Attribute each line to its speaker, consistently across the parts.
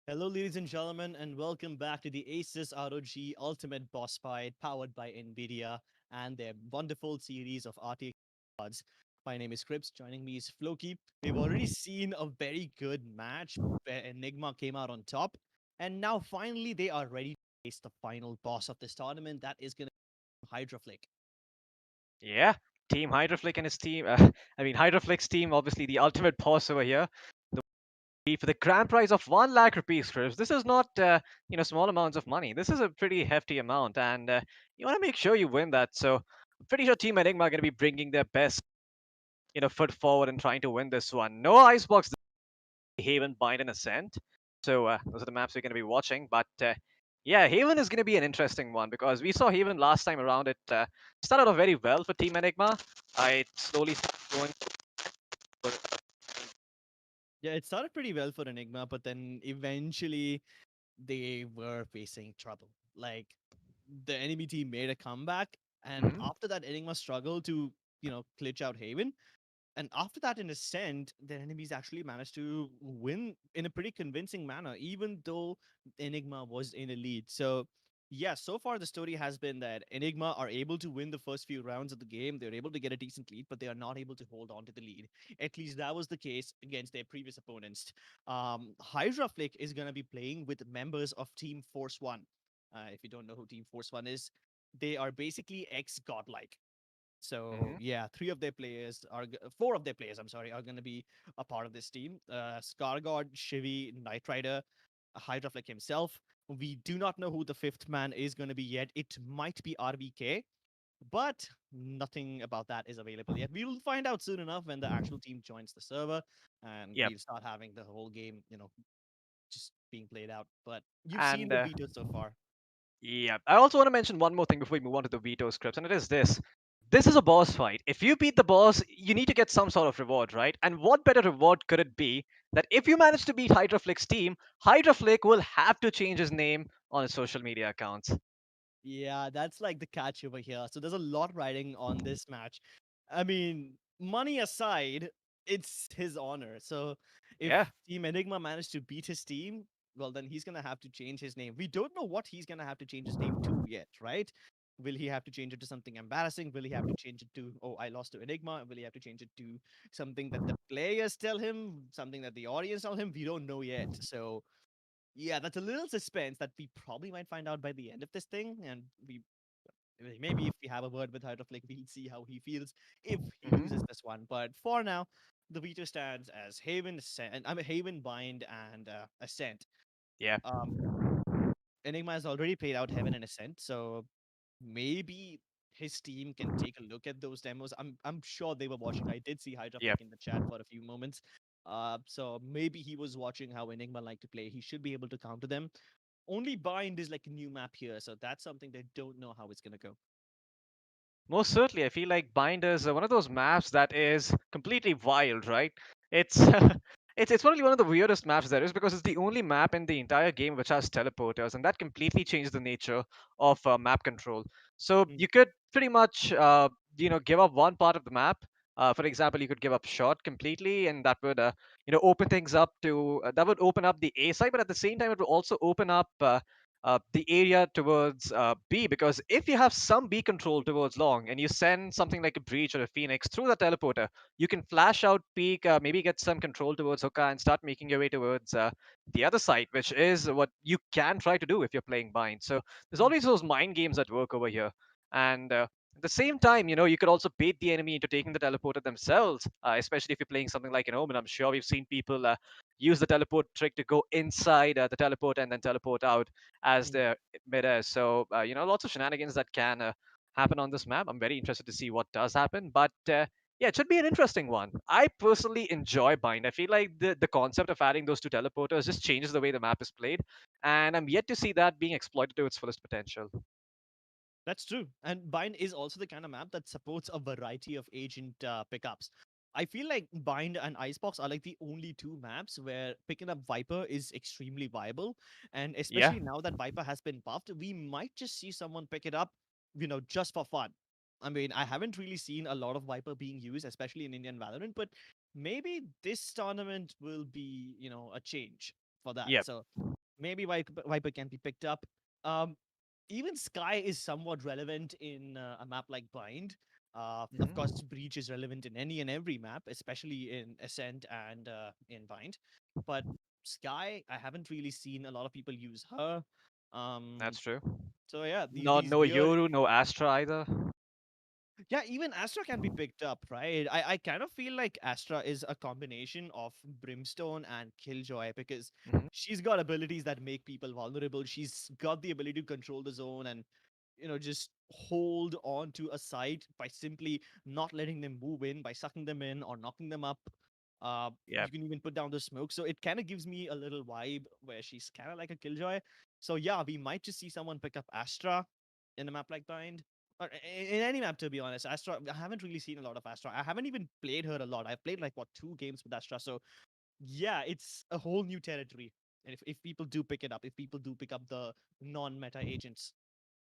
Speaker 1: Hello, ladies and gentlemen, and welcome back to the Asus ROG Ultimate Boss-Fight powered by Nvidia and their wonderful series of RTX cards. My name is Crips. Joining me is Floki. We've already seen a very good match where Enigma came out on top, and now finally they are ready to face the final boss of this tournament. That is going to be Hydraflick.
Speaker 2: Yeah, Team Hydraflick and his team. Hydraflick's team, obviously the ultimate boss over here. For the grand prize of 1 lakh rupees, Chris. This is not, small amounts of money. This is a pretty hefty amount, and you want to make sure you win that. So, I'm pretty sure Team Enigma are going to be bringing their best, foot forward and trying to win this one. No icebox, Haven, Bind, and Ascent. So, those are the maps we're going to be watching. But yeah, Haven is going to be an interesting one because we saw Haven last time around. It started off very well for Team Enigma. I slowly started going.
Speaker 1: Yeah, it started pretty well for Enigma, but then eventually they were facing trouble. Like the enemy team made a comeback, and
Speaker 2: Mhm.
Speaker 1: after that, Enigma struggled to glitch out Haven. And after that, in Ascent, their enemies actually managed to win in a pretty convincing manner, even though Enigma was in a lead. So, yeah, so far the story has been that Enigma are able to win the first few rounds of the game. They're able to get a decent lead, but they are not able to hold on to the lead. At least that was the case against their previous opponents. Hydraflick is going to be playing with members of Team Force One. If you don't know who Team Force One is, they are basically ex Godlike. So
Speaker 2: Mhm.
Speaker 1: yeah, four of their players, I'm sorry, are going to be a part of this team. Scargod, Shivi, Knight Rider, Hydraflick himself. We do not know who the fifth man is going to be yet. It might be RBK, but nothing about that is available yet. We will find out soon enough when the actual team joins the server, and
Speaker 2: Yep.
Speaker 1: we'll start having the whole game, just being played out. But you've seen
Speaker 2: And
Speaker 1: the veto so far.
Speaker 2: yeah, I also want to mention one more thing before we move on to the veto scripts, and it is this. This is a boss fight. If you beat the boss, you need to get some sort of reward, right? And what better reward could it be that if you manage to beat Hydraflick's team, Hydraflick will have to change his name on his social media accounts.
Speaker 1: Yeah, that's like the catch over here. So there's a lot riding on this match. I mean, money aside, it's his honor. So if
Speaker 2: Yeah.
Speaker 1: Team Enigma managed to beat his team, well, then he's gonna have to change his name. We don't know what he's gonna have to change his name to yet, right? Will he have to change it to something embarrassing? Will he have to change it to, oh, I lost to Enigma? Will he have to change it to something that the players tell him, something that the audience tell him? We don't know yet. So yeah, that's a little suspense that we probably might find out by the end of this thing, and maybe if we have a word with Hydraflick, we'll see how he feels if he loses
Speaker 2: Hmm.
Speaker 1: this one. But for now, the veto stands as Haven, Ascent, I mean Haven, Bind, and Ascent.
Speaker 2: Yeah.
Speaker 1: Um, Enigma has already played out Heaven and Ascent, so maybe his team can take a look at those demos. I'm sure they were watching. I did see
Speaker 2: Yeah.
Speaker 1: Hydraflick in the chat for a few moments. So maybe he was watching how Enigma like to play. He should be able to counter them. only Bind is like a new map here, so that's something they don't know how it's gonna go.
Speaker 2: Most certainly, I feel like Bind is one of those maps that is completely wild, right? It's it's probably one of the weirdest maps there is because it's the only map in the entire game which has teleporters, and that completely changed the nature of map control. So
Speaker 1: Mm,
Speaker 2: you could pretty much give up one part of the map. For example, you could give up shot completely, and that would open things up to that would open up the A side, but at the same time, it would also open up the area towards B, because if you have some B control towards long and you send something like a breach or a phoenix through the teleporter, you can flash out peak, maybe get some control towards hookah and start making your way towards the other side, which is what you can try to do if you're playing bind. So there's
Speaker 1: mm,
Speaker 2: always those mind games at work over here. And at the same time, you could also bait the enemy into taking the teleporter themselves, especially if you're playing something like an Omen. I'm sure we've seen people use the teleport trick to go inside the teleporter and then teleport out as
Speaker 1: mm.
Speaker 2: the midair. So lots of shenanigans that can happen on this map. I'm very interested to see what does happen, but yeah, it should be an interesting one. I personally enjoy Bind. I feel like the concept of adding those two teleporters just changes the way the map is played, and I'm yet to see that being exploited to its fullest potential.
Speaker 1: That's true. And Bind is also the kind of map that supports a variety of agent pickups. I feel like Bind and Icebox are like the only two maps where picking up Viper is extremely viable. And
Speaker 2: Yeah.
Speaker 1: especially now that Viper has been buffed, we might just see someone pick it up, just for fun. I mean, I haven't really seen a lot of Viper being used, especially in Indian Valorant, but maybe this tournament will be, a change for that.
Speaker 2: Yep.
Speaker 1: So maybe Viper can be picked up. Um, Even Sky is somewhat relevant in a map like Bind. Of course,
Speaker 2: Hmm.
Speaker 1: Breach is relevant in any and every map, especially in Ascent and in Bind. But Sky, I haven't really seen a lot of people use her. Um,
Speaker 2: That's true.
Speaker 1: so yeah,
Speaker 2: No,
Speaker 1: these
Speaker 2: no
Speaker 1: weird.
Speaker 2: Yoru, no Astra either.
Speaker 1: Yeah, even Astra can be picked up, right? I kind of feel like Astra is a combination of Brimstone and Killjoy because
Speaker 2: Hmm.
Speaker 1: she's got abilities that make people vulnerable. She's got the ability to control the zone and just hold on to a site by simply not letting them move in, by sucking them in or knocking them up.
Speaker 2: Yeah.
Speaker 1: You can even put down the smoke. So it kind of gives me a little vibe where she's kind of like a killjoy. So yeah, we might just see someone pick up Astra in a map like Bind. Or in any map, to be honest. Astra, I haven't really seen a lot of Astra. I haven't even played her a lot. I've played like, what, 2 games with Astra. So yeah, it's a whole new territory. And if people do pick it up, if people do pick up the non-meta agents.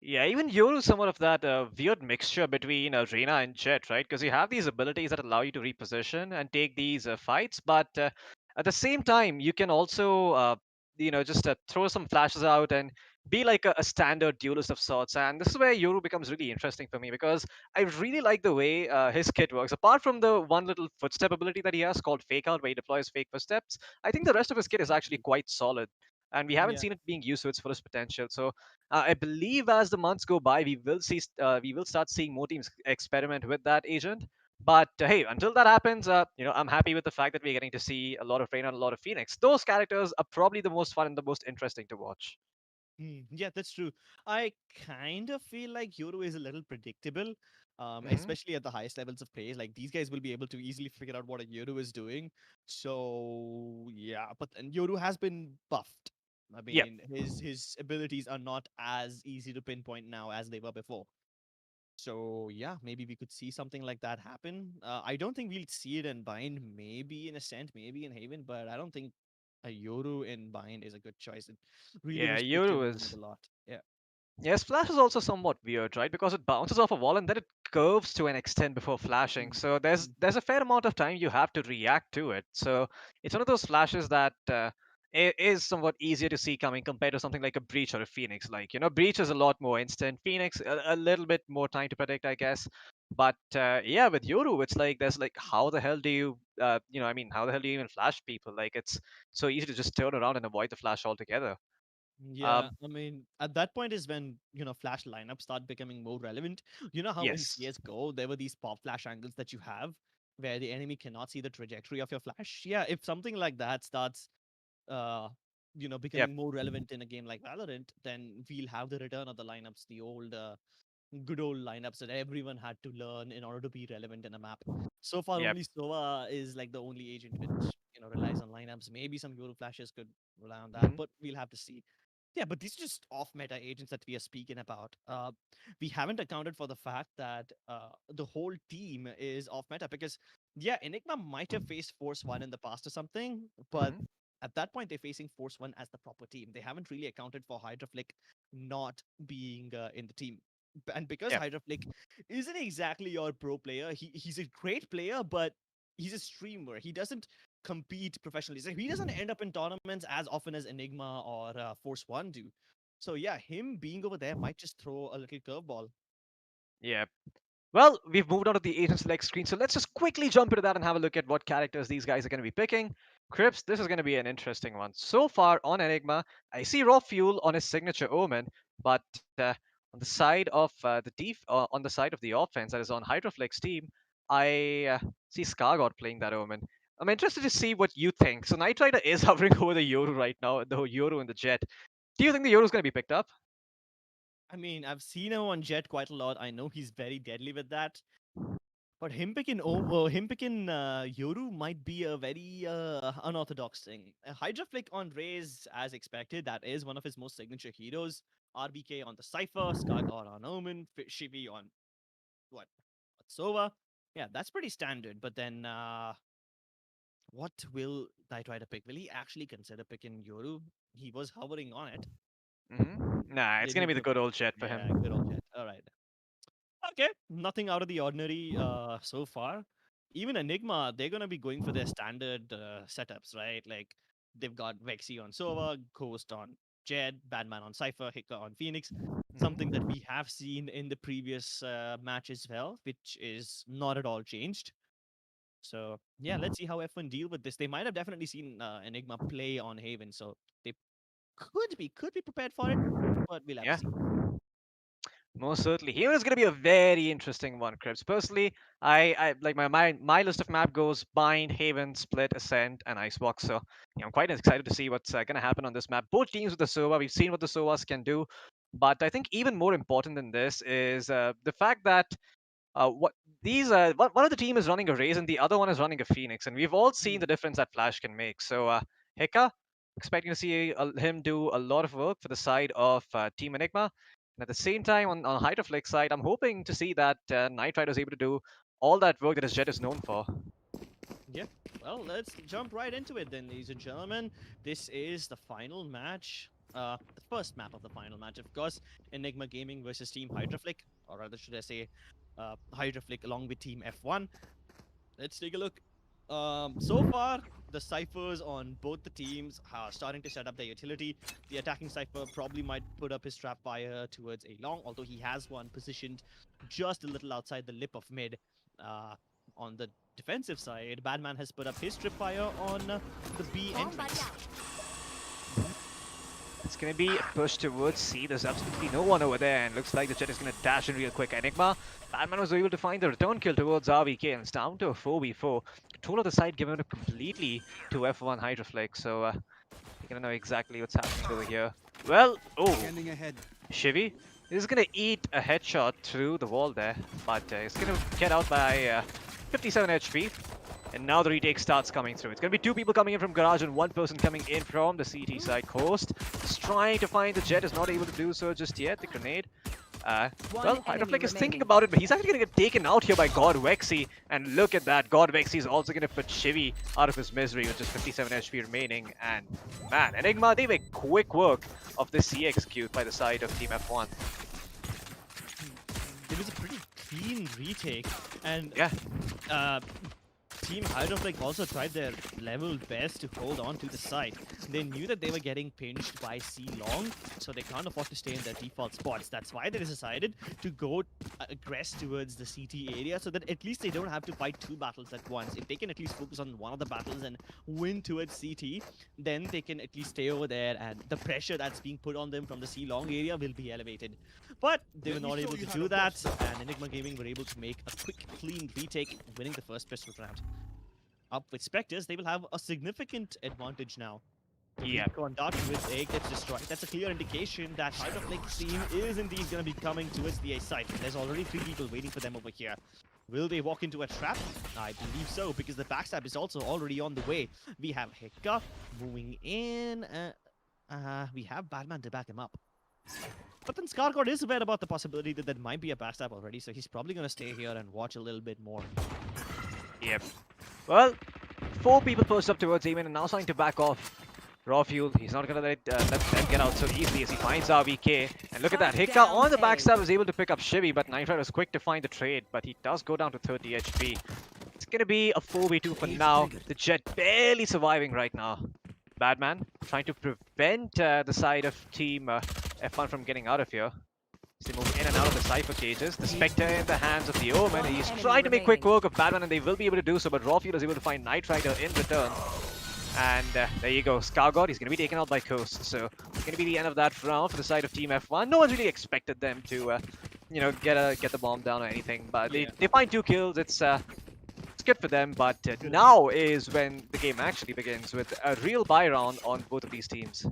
Speaker 2: Yeah, even Yoru is somewhat of that weird mixture between Reyna and Jet, right? Because you have these abilities that allow you to reposition and take these fights, but at the same time, you can also, just throw some flashes out and be like a standard duelist of sorts. And this is where Yoru becomes really interesting for me because I really like the way his kit works. Apart from the one little footstep ability that he has called Fake Out, where he deploys fake footsteps, I think the rest of his kit is actually quite solid. And we haven't
Speaker 1: Yeah.
Speaker 2: seen it being used to its fullest potential. So I believe as the months go by, we will start seeing more teams experiment with that agent. But hey, until that happens, I'm happy with the fact that we're getting to see a lot of Reyna and a lot of Phoenix. Those characters are probably the most fun and the most interesting to watch.
Speaker 1: Yeah, that's true. I kind of feel like Yoru is a little predictable,
Speaker 2: Hmm.
Speaker 1: especially at the highest levels of play. Like these guys will be able to easily figure out what a Yoru is doing. So yeah, but and Yoru has been buffed. I
Speaker 2: Yep.
Speaker 1: mean, his abilities are not as easy to pinpoint now as they were before. So yeah, maybe we could see something like that happen. I don't think we'll see it in Bind, maybe in Ascent, maybe in Haven, but I don't think a Yoru in Bind is a good choice. It really
Speaker 2: Yeah,
Speaker 1: restricts your
Speaker 2: Yoru
Speaker 1: movement
Speaker 2: is.
Speaker 1: a lot. Yeah.
Speaker 2: Yeah, Splash is also somewhat weird, right? Because it bounces off a wall and then it curves to an extent before flashing.
Speaker 1: Mm,
Speaker 2: So there's
Speaker 1: mm,
Speaker 2: there's a fair amount of time you have to react to it. So it's one of those flashes that is somewhat easier to see coming compared to something like a Breach or a Phoenix. Like, Breach is a lot more instant. Phoenix a little bit more time to predict, I guess. But yeah, with Yoru, it's like there's like how the hell do you how the hell do you even flash people? Like it's so easy to just turn around and avoid the flash altogether.
Speaker 1: yeah,
Speaker 2: Um,
Speaker 1: I mean, at that point is when, flash lineups start becoming more relevant. You know how in
Speaker 2: yes.
Speaker 1: CSGO, there were these pop flash angles that you have where the enemy cannot see the trajectory of your flash? Yeah, if something like that starts uh,
Speaker 2: Yep.
Speaker 1: becoming more relevant in a game like Valorant, then we'll have the return of the lineups, the old, good old lineups that everyone had to learn in order to be relevant in a map. So far,
Speaker 2: Yep.
Speaker 1: only Sova is like the only agent which relies on lineups. Maybe some Euro flashes could rely on that,
Speaker 2: Mhm.
Speaker 1: but we'll have to see. Yeah, but these are just off-meta agents that we are speaking about. We haven't accounted for the fact that the whole team is off-meta because, yeah, Enigma might have faced Force One in the past or something, but
Speaker 2: Hmm.
Speaker 1: at that point they're facing Force One as the proper team. They haven't really accounted for Hydraflick not being in the team. And because
Speaker 2: Yeah.
Speaker 1: Hydraflick isn't exactly your pro player, he's a great player, but he's a streamer. He doesn't compete professionally. So he doesn't end up in tournaments as often as Enigma or Force One do. So yeah, him being over there might just throw a little curveball.
Speaker 2: Yeah. Well, we've moved on to the agent select screen, so let's just quickly jump into that and have a look at what characters these guys are going to be picking. Crips, this is going to be an interesting one. So far on Enigma, I see raw fuel on his signature Omen, but on the side of on the side of the offense, that is on Hydraflick's team, I see Scargod playing that Omen. I'm interested to see what you think. So Knight Rider is hovering over the Yoru right now, the Yoru and the Jet. Do you think the Yoru is going to be picked up?
Speaker 1: I mean, I've seen him on Jet quite a lot. I know he's very deadly with that. But him picking Yoru might be a very unorthodox thing. Hydraflick on Raze, as expected, that is one of his most signature heroes. RBK on the Cypher, Skargard on Omen, Shivi on what? Sova. Yeah, that's pretty standard. But then, what will Knight Rider pick? Will he actually consider picking Yoru? He was hovering on it.
Speaker 2: Nah, it's
Speaker 1: Did
Speaker 2: going
Speaker 1: he
Speaker 2: to be the
Speaker 1: go?
Speaker 2: good old Jet for
Speaker 1: Yeah, good old
Speaker 2: him.
Speaker 1: Jet. All right. Okay, nothing out of the ordinary so far. Even Enigma, they're gonna be going for their standard setups, right? Like they've got Vexy on Sova, Ghost on Jed, Batman on Cypher, Hika on Phoenix. Something that
Speaker 2: Mhm.
Speaker 1: we have seen in the previous match as well, which is not at all changed. So yeah, let's see how F1 deal with this. They might have definitely seen Enigma play on Haven, so they could be prepared for it, but we'll have to
Speaker 2: Yeah.
Speaker 1: see.
Speaker 2: Most certainly. Here is going to be a very interesting one, Krebs. Personally, I like my list of map goes Bind, Haven, Split, Ascent, and Icebox. So I'm quite excited to see what's going to happen on this map. Both teams with the Sova, we've seen what the Sovas can do. But I think even more important than this is the fact that what these one of the team is running a Raze and the other one is running a Phoenix, and we've all seen
Speaker 1: Hmm.
Speaker 2: the difference that Flash can make. So Heka, expecting to see him do a lot of work for the side of Team Enigma. And at the same time, on Hydraflick side, I'm hoping to see that Knight Rider is able to do all that work that his Jet is known for.
Speaker 1: Yeah. Well, let's jump right into it then, ladies and gentlemen. This is the final match. The first map of the final match, of course. Enigma Gaming versus Team Hydraflick, or rather, should I say, Hydraflick along with Team F1. Let's take a look. So far, the ciphers on both the teams are starting to set up their utility. The attacking cipher probably might put up his trap fire towards a long, although he has one positioned just a little outside the lip of mid. Uh, on the defensive side, Badman has put up his trip fire on the B entrance.
Speaker 2: It's going to be a push towards C. There's absolutely no one over there, and looks like the Jet is going to dash in real quick. Enigma, Batman was able to find the return kill towards RVK, and it's down to a 4v4. Control of the side given up completely to F1 Hydraflick, so you're going to know exactly what's happening over here. Well, oh,
Speaker 3: Scanning ahead.
Speaker 2: Shivy is going to eat a headshot through the wall there, but it's going to get out by 57 HP. And now the retake starts coming through. It's going to be two people coming in from garage and one person coming in from the CT side. Coast is trying to find the Jet, is not able to do so just yet. The grenade. Well, Hydraflick is thinking about it, but he's actually going to get taken out here by God Vexy. And look at that. God Vexy is also going to put Shivy out of his misery with just 57 HP remaining. And man, Enigma, they make quick work of this CX queue by the side of Team F1.
Speaker 1: It was a pretty clean retake, and
Speaker 2: Yeah.
Speaker 1: uh, Team Hydraflick also tried their level best to hold on to the site. They knew that they were getting pinched by C long, so they can't afford to stay in their default spots. That's why they decided to go aggress towards the CT area, so that at least they don't have to fight two battles at once. If they can at least focus on one of the battles and win towards CT, then they can at least stay over there, and the pressure that's being put on them from the C long area will be elevated. But they were not able to do that, and Enigma Gaming were able to make a quick, clean retake, winning the first pistol round. Up with Spectres, they will have a significant advantage now. If we
Speaker 2: Yeah.
Speaker 1: conduct with A gets destroyed, that's a clear indication that Hydraflick's team is indeed going to be coming towards the A site. There's already 3 people waiting for them over here. Will they walk into a trap? I believe so, because the backstab is also already on the way. We have Heka moving in. We have Batman to back him up. But then Skargård is aware about the possibility that there might be a backstab already, so he's probably going to stay here and watch a little bit more.
Speaker 2: Yep. Well, 4 people posted up towards Eamon and now starting to back off. Raw Fuel, he's not going to let them get out so easily as he finds RVK. And look at that, Hika on the backstab was able to pick up Shivy, but Night Rider was quick to find the trade, but he does go down to 30 HP. It's going to be a 4v2 for now. The Jet barely surviving right now. Batman trying to prevent the side of Team F1 from getting out of here. They move in and out of the Cypher cages. The Spectre in the hands of the Omen. He's trying to make quick work of Batman and they will be able to do so, but Rawfield is able to find Knight Rider in return. And there you go, Skargård, he's going to be taken out by Coast. So it's going to be the end of that round for the side of Team F1. No one's really expected them to, get the bomb down or anything. But they find 2 kills. It's good for them. But now is when the game actually begins with a real buy round on both of these teams.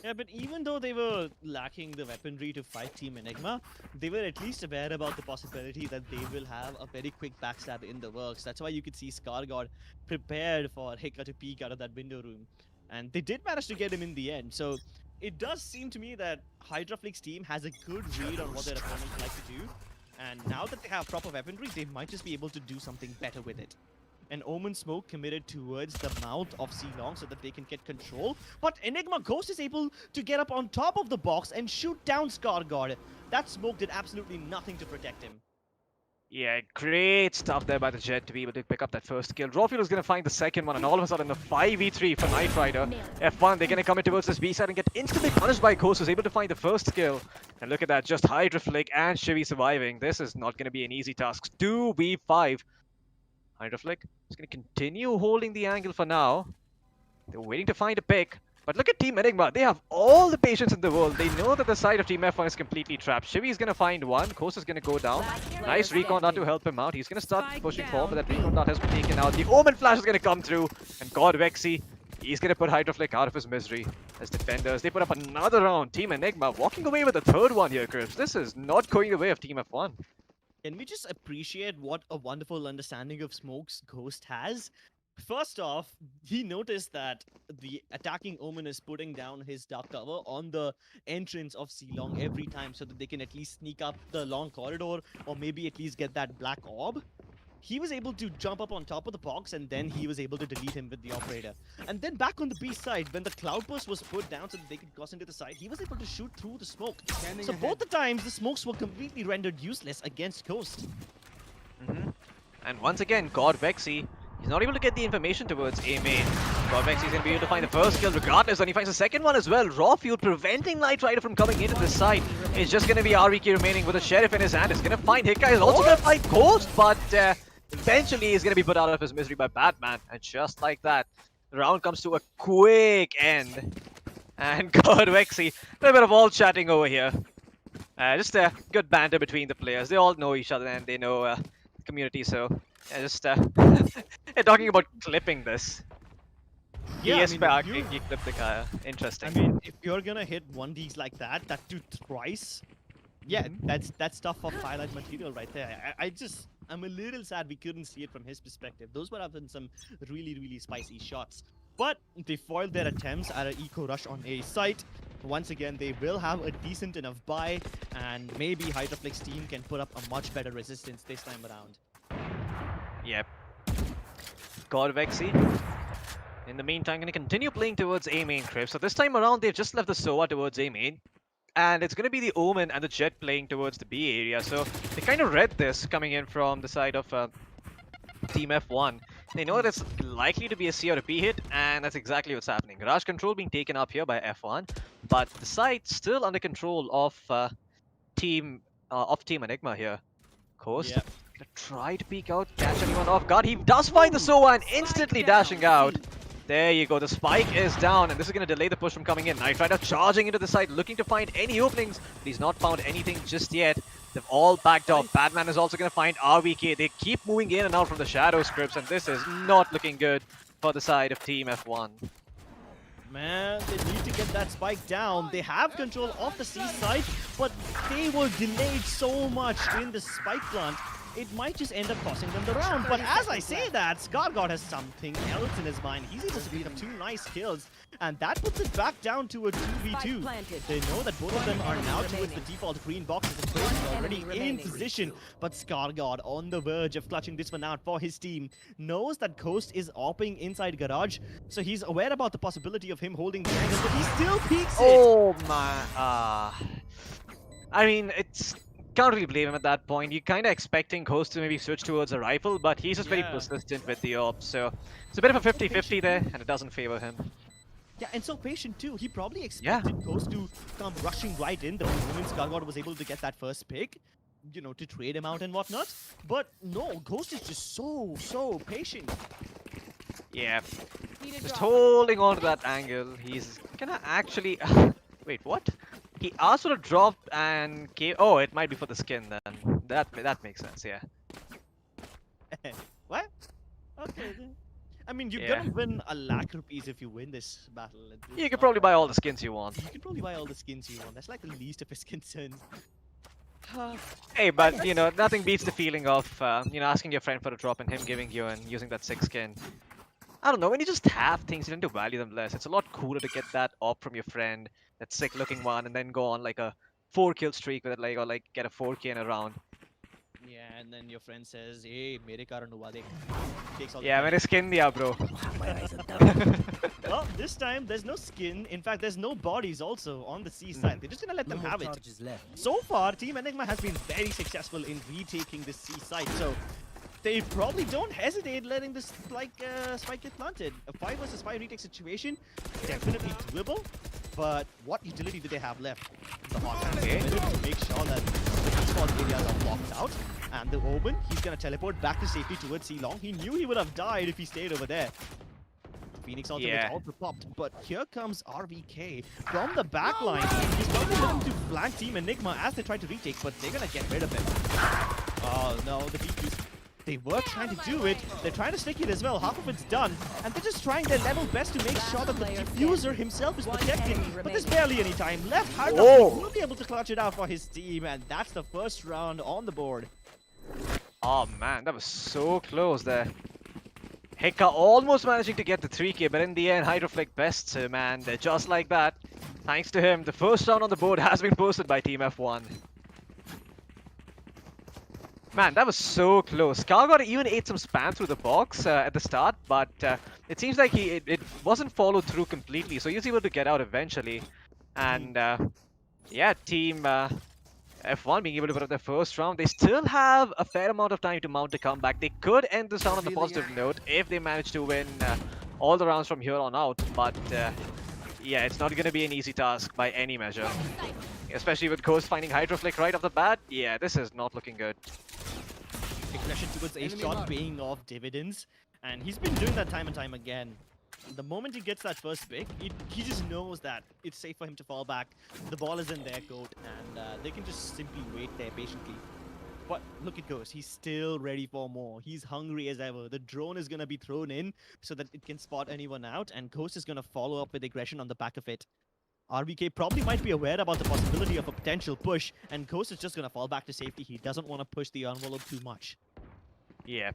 Speaker 1: Yeah, but even though they were lacking the weaponry to fight Team Enigma, they were at least aware about the possibility that they will have a very quick backstab in the works. That's why you could see Skargård prepared for Hika to peek out of that window room. And they did manage to get him in the end. So it does seem to me that Hydraflick's team has a good read on what their opponents like to do. And now that they have proper weaponry, they might just be able to do something better with it. An Omen smoke committed towards the mouth of Long so that they can get control. But Enigma Ghost is able to get up on top of the box and shoot down Skargård. That smoke did absolutely nothing to protect him.
Speaker 2: Yeah, great stuff there by the Jet to be able to pick up that first kill. Rawfield is going to find the second one, and all of a sudden, a 5v3 for Knight Rider. F1, they're going to come in towards this B side and get instantly punished by Ghost, who's able to find the first kill. And look at that, just Hydraflick and Shivy surviving. This is not going to be an easy task. 2v5. Hydraflick is going to continue holding the angle for now. They're waiting to find a pick. But look at Team Enigma. They have all the patience in the world. They know that the side of Team F1 is completely trapped. Shivy is going to find one. Coast is going to go down. Nice recon dart to help him out. He's going to start pushing forward, but that recon dart has been taken out. The Omen Flash is going to come through. And God Vexy, he's going to put Hydraflick out of his misery. As defenders, they put up another round. Team Enigma walking away with the third one here, Crips. This is not going the way of Team F1.
Speaker 1: Can we just appreciate what a wonderful understanding of smokes Ghost has? First off, he noticed that the attacking Omen is putting down his dark cover on the entrance of Long every time so that they can at least sneak up the long corridor or maybe at least get that black orb. He was able to jump up on top of the box and then he was able to delete him with the operator. And then back on the B side, when the cloudburst was put down so that they could cross into the side, he was able to shoot through the smoke. So both the times, the smokes were completely rendered useless against Ghost.
Speaker 2: And once again, God Vexy, he's not able to get the information towards A main. God Vexy is going to be able to find the first kill regardless, and he finds the second one as well. Raw Fuel preventing Knight Rider from coming into the side. It's just going to be RVK remaining with a Sheriff in his hand. It's going to find Hika. He's also going to find Ghost, but eventually he's going to be put out of his misery by Batman. And just like that, the round comes to a quick end. And God Vexy, a little bit of all chatting over here. Just a good banter between the players. They all know each other and they know the community, so yeah, just they're talking about clipping this.
Speaker 1: Yeah,
Speaker 2: Yes,
Speaker 1: I
Speaker 2: he clipped the guy. Interesting.
Speaker 1: I mean, if you're gonna hit 1Ds like that too thrice, yeah, that's stuff of highlight material right there. I'm a little sad we couldn't see it from his perspective. Those would have been some really spicy shots. But they foiled their attempts at an eco rush on A site. Once again, they will have a decent enough buy, and maybe Hydraflick's team can put up a much better resistance this time around.
Speaker 2: Yep. God Vexy. In the meantime, going to continue playing towards A main, Crib. So this time around, they've just left the Sova towards A main. And it's going to be the Omen and the Jet playing towards the B area. So they kind of read this coming in from the side of Team F1. They know that it's likely to be a C or a B hit, and that's exactly what's happening. Garage control being taken up here by F1, but the site still under control of Team Enigma here. Coast gonna try to peek out, catch anyone off guard. He does find the Sova and instantly dashing out. There you go, the spike is down, and this is going to delay the push from coming in. Knight Rider charging into the side, looking to find any openings, but he's not found anything just yet. They've all backed off. Batman is also going to find RVK. They keep moving in and out from the shadow scripts, and this is not looking good for the side of Team F1.
Speaker 1: Man, they need to get that spike down. They have control of the C side, but they were delayed so much in the spike plant. it might just end up costing them the round. But as I say that, Skargod has something else in his mind. He's able to pick up 2 nice kills, and that puts it back down to a 2v2. They know that both of them are now towards the default green boxes, and Ghost is already in position. But Skargod on the verge of clutching this one out for his team. Knows that Ghost is opping inside garage, so he's aware about the possibility of him holding the angle, but he still peeks it.
Speaker 2: Oh my, I mean, can't really blame him at that point. You're kind of expecting Ghost to maybe switch towards a rifle, but he's just very persistent with the AWP, so it's a bit of a 50-50 there, and it doesn't favor him.
Speaker 1: Yeah, and so patient too. He probably expected Ghost to come rushing right in the moment Skargod was able to get that first pick, you know, to trade him out and whatnot. But no, Ghost is just so patient.
Speaker 2: Yeah, just holding on to that angle. He's gonna actually... Wait, what? He asked for a drop and gave... Oh, it might be for the skin then. That makes sense, yeah.
Speaker 1: What? Okay then. I mean, you're gonna win a lakh rupees if you win this battle.
Speaker 2: You can probably buy all the skins you want.
Speaker 1: You can probably buy all the skins you want. That's like the least of his concerns.
Speaker 2: Hey, but you know, nothing beats the feeling of you know, asking your friend for a drop and him giving you and using that 6 skin. I don't know, when you just have things, you tend to value them less. It's a lot cooler to get that op from your friend, that sick looking one, and then go on like a 4-kill streak with it, like, or like get a 4K in a round.
Speaker 1: Yeah, and then your friend says, "Hey, mere karan hua dekh." Takes all the
Speaker 2: Yeah, mere skin diya, bro.
Speaker 1: Well, this time there's no skin. In fact, there's no bodies also on the C side. They're just gonna let them have it. So far, Team Enigma has been very successful in retaking the C side. So they probably don't hesitate letting this spike get planted. A 5 versus 5 retake situation, definitely doable. But what utility do they have left? The hot hand to make sure that the default areas are blocked out. And the Omen, he's gonna teleport back to safety towards C-Long. He knew he would have died if he stayed over there. Phoenix Ultimate also popped, but here comes RVK from the back line. He's probably looking to flank Team Enigma as they try to retake, but they're gonna get rid of him. Oh no, the BQs. They were trying to do it. They're trying to stick it as well. Half of it's done. And they're just trying their level best to make sure that the diffuser himself is protected. But there's barely any time left. Hydraflick will be able to clutch it out for his team. And that's the first round on the board.
Speaker 2: Oh man, that was so close there. Heka almost managing to get the 3K, but in the end, Hydraflick bests him, and just like that, thanks to him, the first round on the board has been posted by Team F1. Man, that was so close. Skargod even ate some spam through the box at the start, but it seems like it wasn't followed through completely, so he was able to get out eventually. And yeah, Team F1 being able to put up their first round. They still have a fair amount of time to mount a comeback. They could end this round on a positive note if they manage to win all the rounds from here on out, but yeah, it's not going to be an easy task by any measure. Especially with Ghost finding Hydraflick right off the bat. Yeah, this is not looking good.
Speaker 1: Aggression towards a shot paying off dividends, and he's been doing that time and time again. The moment he gets that first pick, he just knows that it's safe for him to fall back. The ball is in their court, and they can just simply wait there patiently. But look at Ghost, he's still ready for more. He's hungry as ever. The drone is going to be thrown in so that it can spot anyone out, and Ghost is going to follow up with aggression on the back of it. RVK probably might be aware about the possibility of a potential push, and Ghost is just going to fall back to safety. He doesn't want to push the envelope too much.
Speaker 2: Yeah,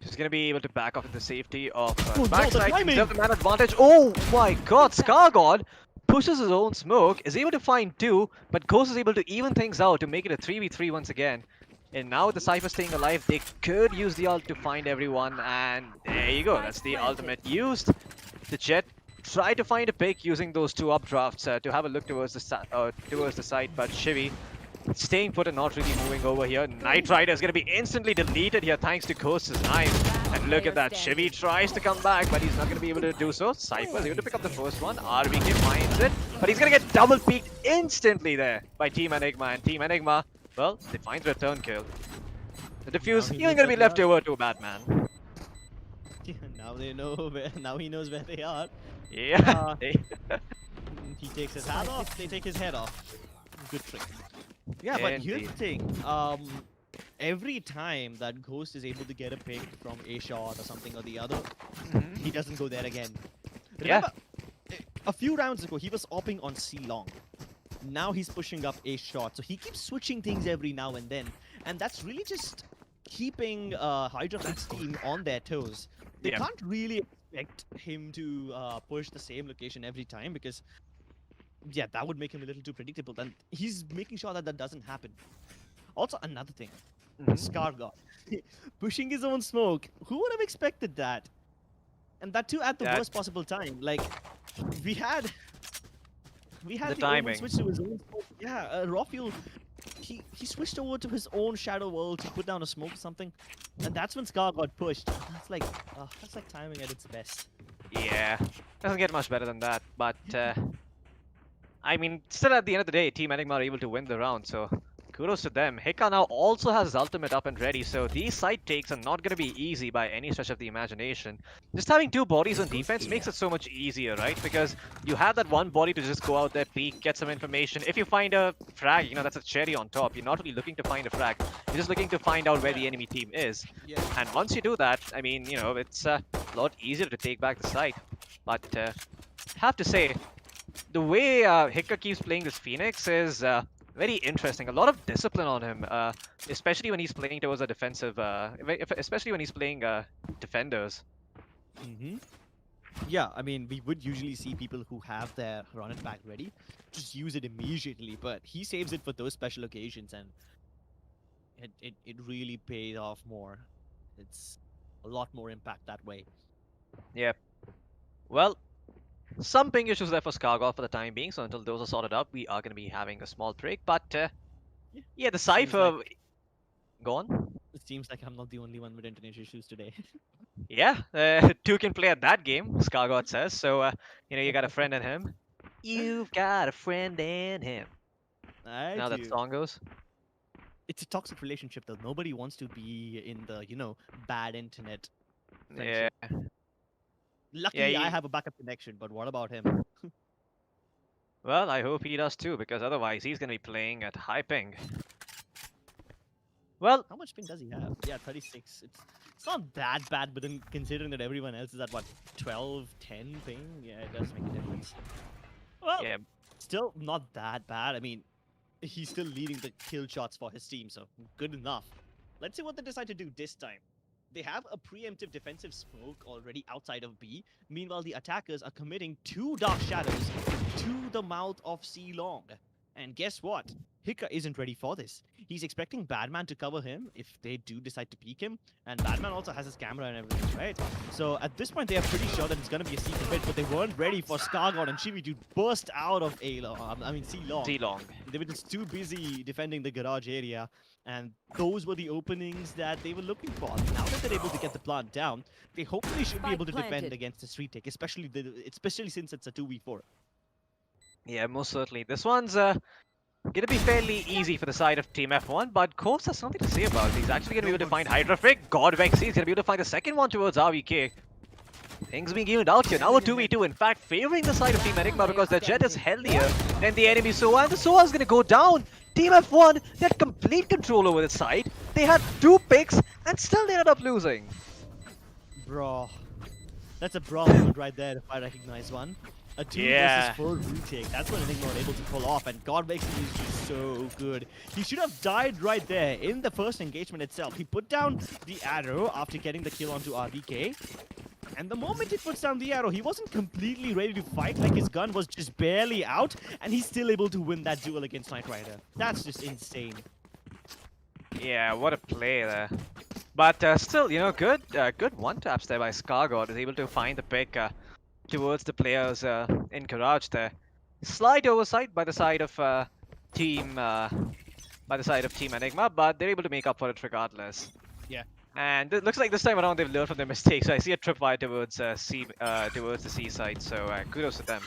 Speaker 2: just going to be able to back off into the safety of
Speaker 1: backside.
Speaker 2: The man advantage. Oh my god, Skargod pushes his own smoke, is able to find 2, but Ghost is able to even things out to make it a 3v3 once again. And now with the Cypher staying alive, they could use the ult to find everyone, and there you go. That's the ultimate used. The Jet tried to find a pick using those 2 updrafts to have a look towards the side, but Shivy staying put and not really moving over here. Knight Rider is going to be instantly deleted here thanks to Ghost's knife. And look at that, Shivy tries to come back, but he's not going to be able to do so. Cypher is able to pick up the first one. RVK finds it, but he's going to get double peeked instantly there by Team Enigma. And Team Enigma, well, they find the return kill. The defuse even going to be left over to Batman.
Speaker 1: Now they know where. Now he knows where they are.
Speaker 2: Yeah.
Speaker 1: He takes his hat off. They take his head off. Good trick. Yeah, but here's the thing. Every time that Ghost is able to get a pick from a shot or something or the other, he doesn't go there again. Remember, a few rounds ago, he was opping on C-Long. Now he's pushing up a shot. So he keeps switching things every now and then. And that's really just keeping Hydraflick's team on their toes. They
Speaker 2: Yeah.
Speaker 1: can't really expect him to push the same location every time because, yeah, that would make him a little too predictable. Then he's making sure that that doesn't happen. Also, another thing,
Speaker 2: Mhm.
Speaker 1: Scar God pushing his own smoke. Who would have expected that? And that too at the
Speaker 2: That
Speaker 1: worst possible time. Like we had we
Speaker 2: the
Speaker 1: had the Omen
Speaker 2: timing.
Speaker 1: switch to his own smoke. Yeah, Rafiel, he switched over to his own shadow world to put down a smoke or something, and that's when Scar got pushed. That's like timing at its best.
Speaker 2: Yeah, doesn't get much better than that. But I mean, still at the end of the day, Team Enigma are able to win the round, so kudos to them. Hika now also has his ultimate up and ready, so these side takes are not going to be easy by any stretch of the imagination. Just having two bodies on defense makes it so much easier, right? Because you have that one body to just go out there, peek, get some information. If you find a frag, that's a cherry on top. You're not really looking to find a frag, you're just looking to find out where the
Speaker 1: Yeah,
Speaker 2: enemy team is.
Speaker 1: yeah.
Speaker 2: And once you do that, I mean, it's a lot easier to take back the site. But have to say, the way Hika keeps playing this Phoenix is very interesting. A lot of discipline on him, especially when he's playing towards a defensive, especially when he's playing defenders.
Speaker 1: Mm-hmm. Yeah, I mean, we would usually see people who have their run it back ready just use it immediately, but he saves it for those special occasions, and it really pays off more. It's a lot more impact that way.
Speaker 2: Yeah. Well, some ping issues there for Skargol for the time being, so until those are sorted out, we are going to be having a small break. But
Speaker 1: Yeah,
Speaker 2: yeah, the
Speaker 1: seems like
Speaker 2: Cypher. Go on.
Speaker 1: it seems like I'm not the only one with internet issues today.
Speaker 2: Yeah, two can play at that game, Skargot says. So, you got a friend in him. You've got a friend in him.
Speaker 1: I
Speaker 2: Now that
Speaker 1: do.
Speaker 2: song goes.
Speaker 1: It's a toxic relationship though. Nobody wants to be in the, bad internet
Speaker 2: Yeah,
Speaker 1: friendship.
Speaker 2: yeah.
Speaker 1: Luckily, I have a backup connection, but what about him?
Speaker 2: Well, I hope he does too, because otherwise he's going to be playing at high ping. Well,
Speaker 1: How much ping does he have? Yeah, 36. It's not that bad, but then considering that everyone else is at what, 12, 10 ping, yeah, it does make a difference. Well,
Speaker 2: yeah,
Speaker 1: still not that bad. I mean, he's still leading the kill shots for his team, so good enough. Let's see what they decide to do this time. They have a preemptive defensive smoke already outside of B. Meanwhile, the attackers are committing two Dark Shadows to the mouth of C Long. And guess what? Hika isn't ready for this. He's expecting Badman to cover him if they do decide to peek him. And Badman also has his camera and everything, right? So at this point, they are pretty sure that it's going to be a secret hit, but they weren't ready for Skargon and Chibi to burst out of C Long.
Speaker 2: Z-Long.
Speaker 1: They were just too busy defending the garage area, and those were the openings that they were looking for. Now that they're able to get the plant down, they hopefully should be
Speaker 3: Spike
Speaker 1: able to defend
Speaker 3: planted.
Speaker 1: against the street take, especially since it's a 2v4.
Speaker 2: Yeah, most certainly. This one's going to be fairly easy for the side of Team F1, but Coast has something to say about it. He's actually going to be able to find Hydraflick. Godvex, he's going to be able to find the second one towards RVK. Things being evened out here. Now a 2v2, in fact, favoring the side of Team Enigma because the Jet is healthier than the enemy Soa, and the Soa is going to go down. Team F1, they had complete control over the side. They had two picks, and still they ended up losing.
Speaker 1: Bro, that's a bra moment right there if I recognize one. A 2
Speaker 2: Yeah.
Speaker 1: versus 4 retake. That's what Enigma were able to pull off, and God makes him is just so good. He should have died right there in the first engagement itself. He put down the arrow after getting the kill onto RBK. And the moment he puts down the arrow, he wasn't completely ready to fight, like his gun was just barely out, and he's still able to win that duel against Knight Rider. That's just insane.
Speaker 2: Yeah, what a play there. But still, good one taps there by Skargod. Is able to find the pick towards the players in Garage there. Slight oversight by the side of team Enigma, but they're able to make up for it regardless.
Speaker 1: Yeah.
Speaker 2: And it looks like this time around they've learned from their mistakes. So I see a tripwire towards towards the C side. So kudos to them.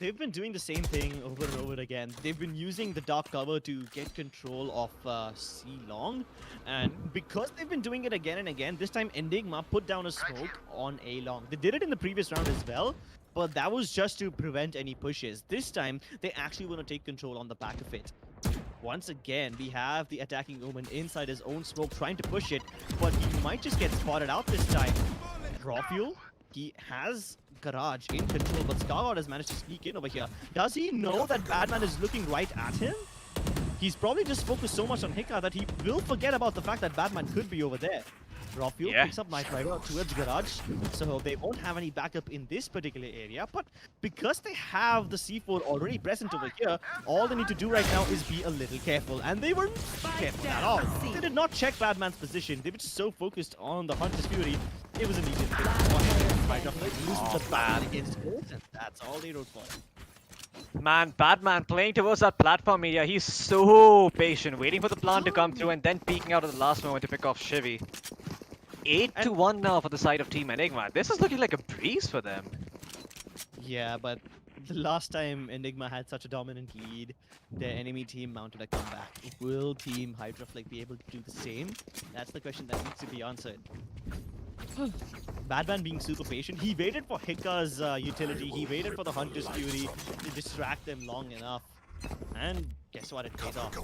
Speaker 1: They've been doing the same thing over and over again. They've been using the dark cover to get control of C Long, and because they've been doing it again and again, this time Enigma put down a smoke on A Long. They did it in the previous round as well, but that was just to prevent any pushes. This time, they actually want to take control on the back of it. Once again, we have the attacking Omen inside his own smoke trying to push it, but he might just get spotted out this time. Raw fuel, he has Garage in control, but Scarlord has managed to sneak in over here. Does he know that Badman is looking right at him? He's probably just focused so much on Hika that he will forget about the fact that Batman could be over there. Rockfield picks up Knight Rider towards Garage, so they won't have any backup in this particular area, but because they have the C4 already present over here, all they need to do right now is be a little careful, and they weren't careful at all. They did not check Batman's position, they were just so focused on the Hunter's Fury, it was an easy pick. Hydraflick loses the bat against Ghost, and that's all they wrote for him.
Speaker 2: Man, Batman playing towards that platform area. He's so patient, waiting for the plant to come through and then peeking out at the last moment to pick off Chivy. 8-1 now for the side of Team Enigma. This is looking like a breeze for them.
Speaker 1: Yeah, but the last time Enigma had such a dominant lead, their enemy team mounted a comeback. Will Team Hydraflick be able to do the same? That's the question that needs to be answered. Batman being super patient, he waited for Hika's utility, he waited for the Hunter's Fury to distract them long enough. And guess what, it paid off.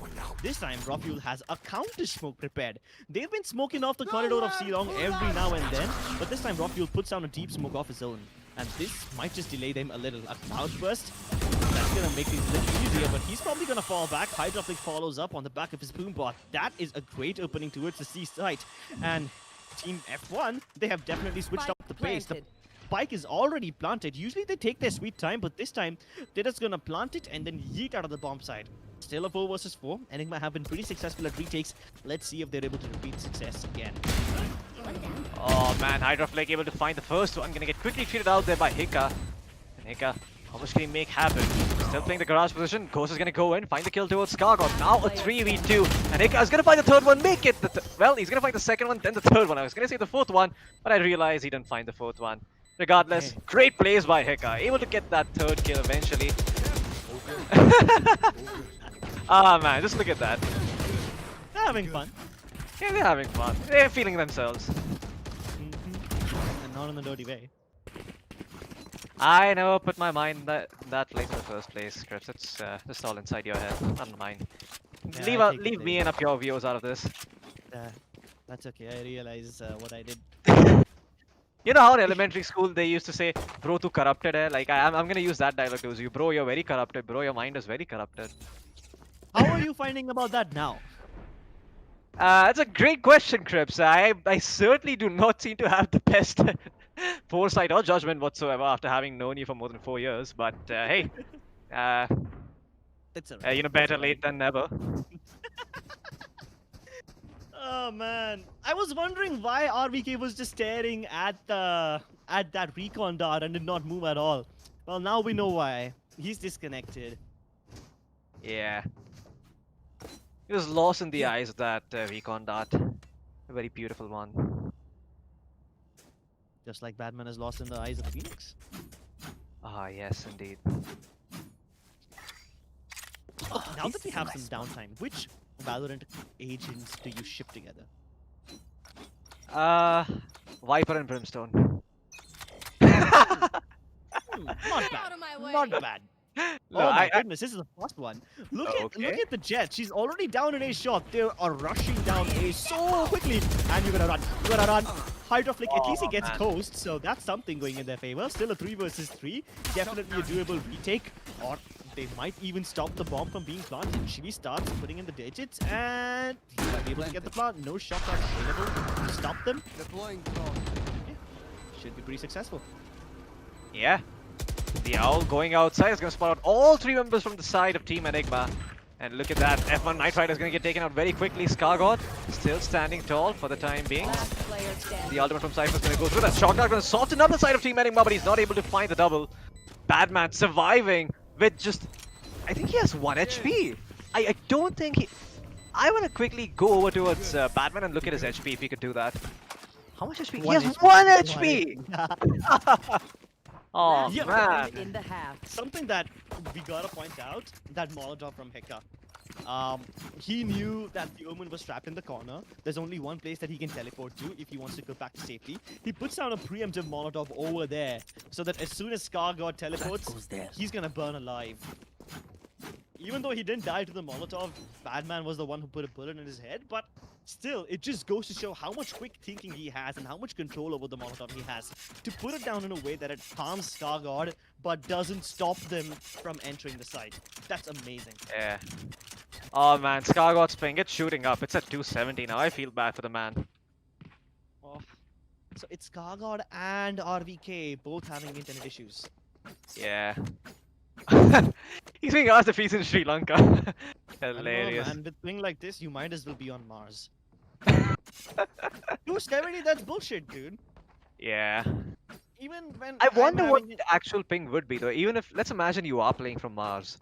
Speaker 1: This time, Rockfuel has a counter smoke prepared. They've been smoking off the corridor of Silong every now and then, but this time Rockfuel puts down a deep smoke off his own. And this might just delay them a little. A cloud burst, that's gonna make things a little easier, but he's probably gonna fall back. Hydraflick follows up on the back of his boombot. That is a great opening towards the C site. And Team F1, they have definitely switched up the pace. The spike is already planted. Usually they take their sweet time, but this time they're just gonna plant it and then yeet out of the bomb side. Still a 4 versus 4. Enigma have been pretty successful at retakes. Let's see if they're able to repeat success again.
Speaker 2: Oh man, Hydraflick able to find the first one. Gonna get quickly treated out there by Hika. And Hika, how much can he make happen? Still playing the garage position. Ghost is gonna go in, find the kill towards Skargot. Now a 3v2. And Hika is gonna find the third one, make it! Well, he's gonna find the second one, then the third one. I was gonna say the fourth one, but I realized he didn't find the fourth one. Regardless, great plays by Hika. Able to get that third kill eventually. Ah man, just look at that.
Speaker 1: They're having fun.
Speaker 2: Yeah, they're having fun. They're feeling themselves.
Speaker 1: And not in the dirty way.
Speaker 2: I never put my mind that place in the first place, Crips. It's just all inside your head, not mine.
Speaker 1: Yeah,
Speaker 2: leave me and up your viewers out of this.
Speaker 1: That's okay, I realize what I did.
Speaker 2: You know how in elementary school they used to say, bro, tu corrupted hai? Like, I'm gonna use that dialogue towards you. Bro, you're very corrupted. Bro, your mind is very corrupted.
Speaker 1: How are you finding about that now?
Speaker 2: That's a great question, Crips. I certainly do not seem to have the best foresight or judgment whatsoever after having known you for more than 4 years. But hey,
Speaker 1: It's alright.
Speaker 2: you know, better late than never.
Speaker 1: Oh man, I was wondering why RVK was just staring at that recon dart and did not move at all. Well, now we know why. He's disconnected.
Speaker 2: Yeah. He was lost in the eyes of that recon dart. A very beautiful one.
Speaker 1: Just like Batman is lost in the eyes of Phoenix.
Speaker 2: Ah, yes, indeed.
Speaker 1: Now that we have some downtime, which Valorant agents do you ship together?
Speaker 2: Viper and Brimstone.
Speaker 1: Not bad. Not bad.
Speaker 2: No,
Speaker 1: Oh my goodness, this is the first one. Look
Speaker 2: Okay.
Speaker 1: at the Jet. She's already down in A shot. They are rushing down A so quickly. And you're gonna run. You're gonna run. Hydraflick, at least he gets coast, so that's something going in their favor. Still a 3 versus 3. Definitely a doable retake. Or they might even stop the bomb from being planted. Shivi starts putting in the digits, and he might be able to get the plant. No shot available to stop them.
Speaker 3: Deploying drone.
Speaker 1: Yeah, should be pretty successful.
Speaker 2: Yeah. The Owl going outside is going to spot out all 3 members from the side of Team Enigma. And look at that, F1 Knight Rider is going to get taken out very quickly. Skargot still standing tall for the time being. The ultimate from Cypher is going to go through that. Shockdart going to soften up the side of Team Enigma, but he's not able to find the double. Badman surviving with just, I think he has 1 HP. I don't think he... I want to quickly go over towards Batman and look at his HP if he could do that. How much HP? He has 1 HP! Oh
Speaker 1: Yeah.
Speaker 2: man.
Speaker 4: In the half.
Speaker 1: Something that we gotta point out, that Molotov from Heka. He knew that the Omen was trapped in the corner. There's only one place that he can teleport to if he wants to go back to safety. He puts down a preemptive Molotov over there, so that as soon as Skargot teleports, he's gonna burn alive. Even though he didn't die to the Molotov, Batman was the one who put a bullet in his head, but still, it just goes to show how much quick thinking he has and how much control over the Molotov he has. To put it down in a way that it harms Skargot, but doesn't stop them from entering the site. That's amazing.
Speaker 2: Yeah. Oh man, Scargod's ping, it's shooting up. It's at 270 now. I feel bad for the man.
Speaker 1: Oh. So it's Kargod and RVK both having internet issues.
Speaker 2: Yeah. He's being asked if he's in Sri Lanka.
Speaker 1: I don't know,
Speaker 2: Hilarious.
Speaker 1: man. With ping like this, you might as well be on Mars. 270, that's bullshit, dude.
Speaker 2: Yeah.
Speaker 1: Even when
Speaker 2: I
Speaker 1: I'm
Speaker 2: wonder what
Speaker 1: having it.
Speaker 2: the actual ping would be though. Even if, let's imagine you are playing from Mars.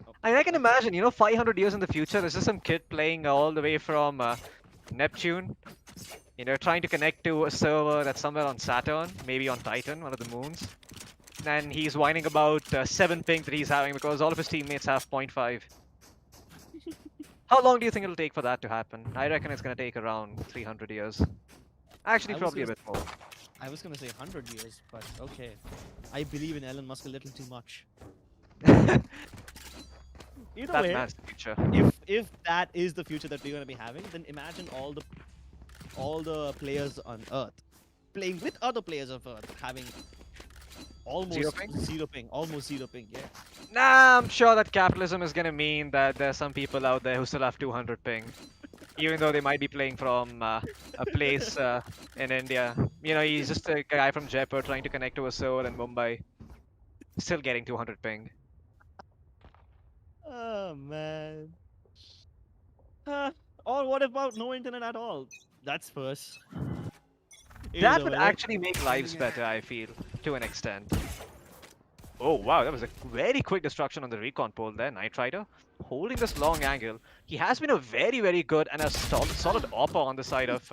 Speaker 1: Oh,
Speaker 2: I can
Speaker 1: let's-
Speaker 2: imagine, 500 years in the future, there's just some kid playing all the way from Neptune, trying to connect to a server that's somewhere on Saturn, maybe on Titan, one of the moons. And he's whining about 7 ping that he's having because all of his teammates have 0.5. How long do you think it'll take for that to happen? I reckon it's going to take around 300 years. Actually,
Speaker 1: I was
Speaker 2: probably a
Speaker 1: gonna
Speaker 2: bit more.
Speaker 1: I was gonna say 100 years, but okay. I believe in Elon Musk a little too much. Either
Speaker 2: That
Speaker 1: way,
Speaker 2: man's the future.
Speaker 1: if that is the future that we're gonna be having, then imagine all the players on Earth playing with other players of Earth having almost
Speaker 2: Zero ping?
Speaker 1: almost zero ping. Yeah.
Speaker 2: Nah, I'm sure that capitalism is going to mean that there's some people out there who still have 200 ping. Even though they might be playing from a place in India. He's just a guy from Jaipur trying to connect to a server in Mumbai. Still getting 200 ping.
Speaker 1: Oh man. Huh. Or what about no internet at all? That's first.
Speaker 2: That
Speaker 1: Either
Speaker 2: would
Speaker 1: way,
Speaker 2: actually make lives better, I feel, to an extent. Oh wow, that was a very quick destruction on the recon pole there, Knight Rider. Holding this long angle. He has been a very, very good and a solid opper on the side of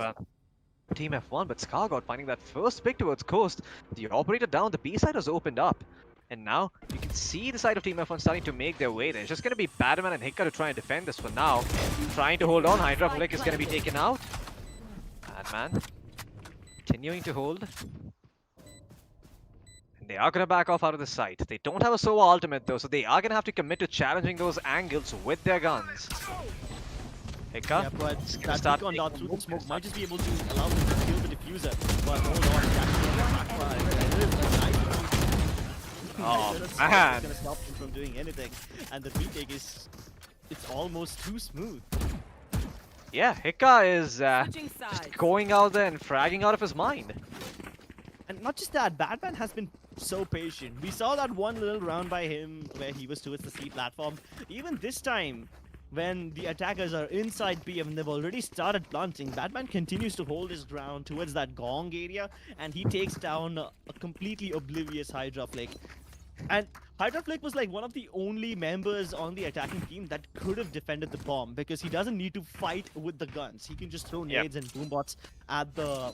Speaker 2: Team F1, but Scargod finding that first pick towards Coast. The operator down, the B side has opened up. And now you can see the side of Team F1 starting to make their way. There's just going to be Batman and Hicka to try and defend this for now. Trying to hold on. Hydraflick is going to be taken out. Batman continuing to hold. And they are going to back off out of the site. They don't have a Sova ultimate though, so they are going to have to commit to challenging those angles with their guns. Hicka
Speaker 1: yeah, but
Speaker 2: is going to
Speaker 1: that
Speaker 2: start
Speaker 1: recon dart
Speaker 2: taking
Speaker 1: through the smoke
Speaker 2: moves.
Speaker 1: might just be able to allow him to kill the diffuser. But hold on, he actually got backfired. There is a nice
Speaker 2: Oh,
Speaker 1: It's
Speaker 2: man.
Speaker 1: gonna stop him from doing anything, and the retake it's almost too smooth.
Speaker 2: Yeah, Hicka is
Speaker 3: Switching
Speaker 2: just
Speaker 3: sides.
Speaker 2: going out there and fragging out of his mind.
Speaker 1: And not just that, Batman has been so patient. We saw that one little round by him where he was towards the C platform. Even this time, when the attackers are inside B and they've already started planting, Batman continues to hold his ground towards that gong area, and he takes down a completely oblivious Hydraflick. And Hydraflick was like one of the only members on the attacking team that could have defended the bomb because he doesn't need to fight with the guns. He can just throw nades and boombots at the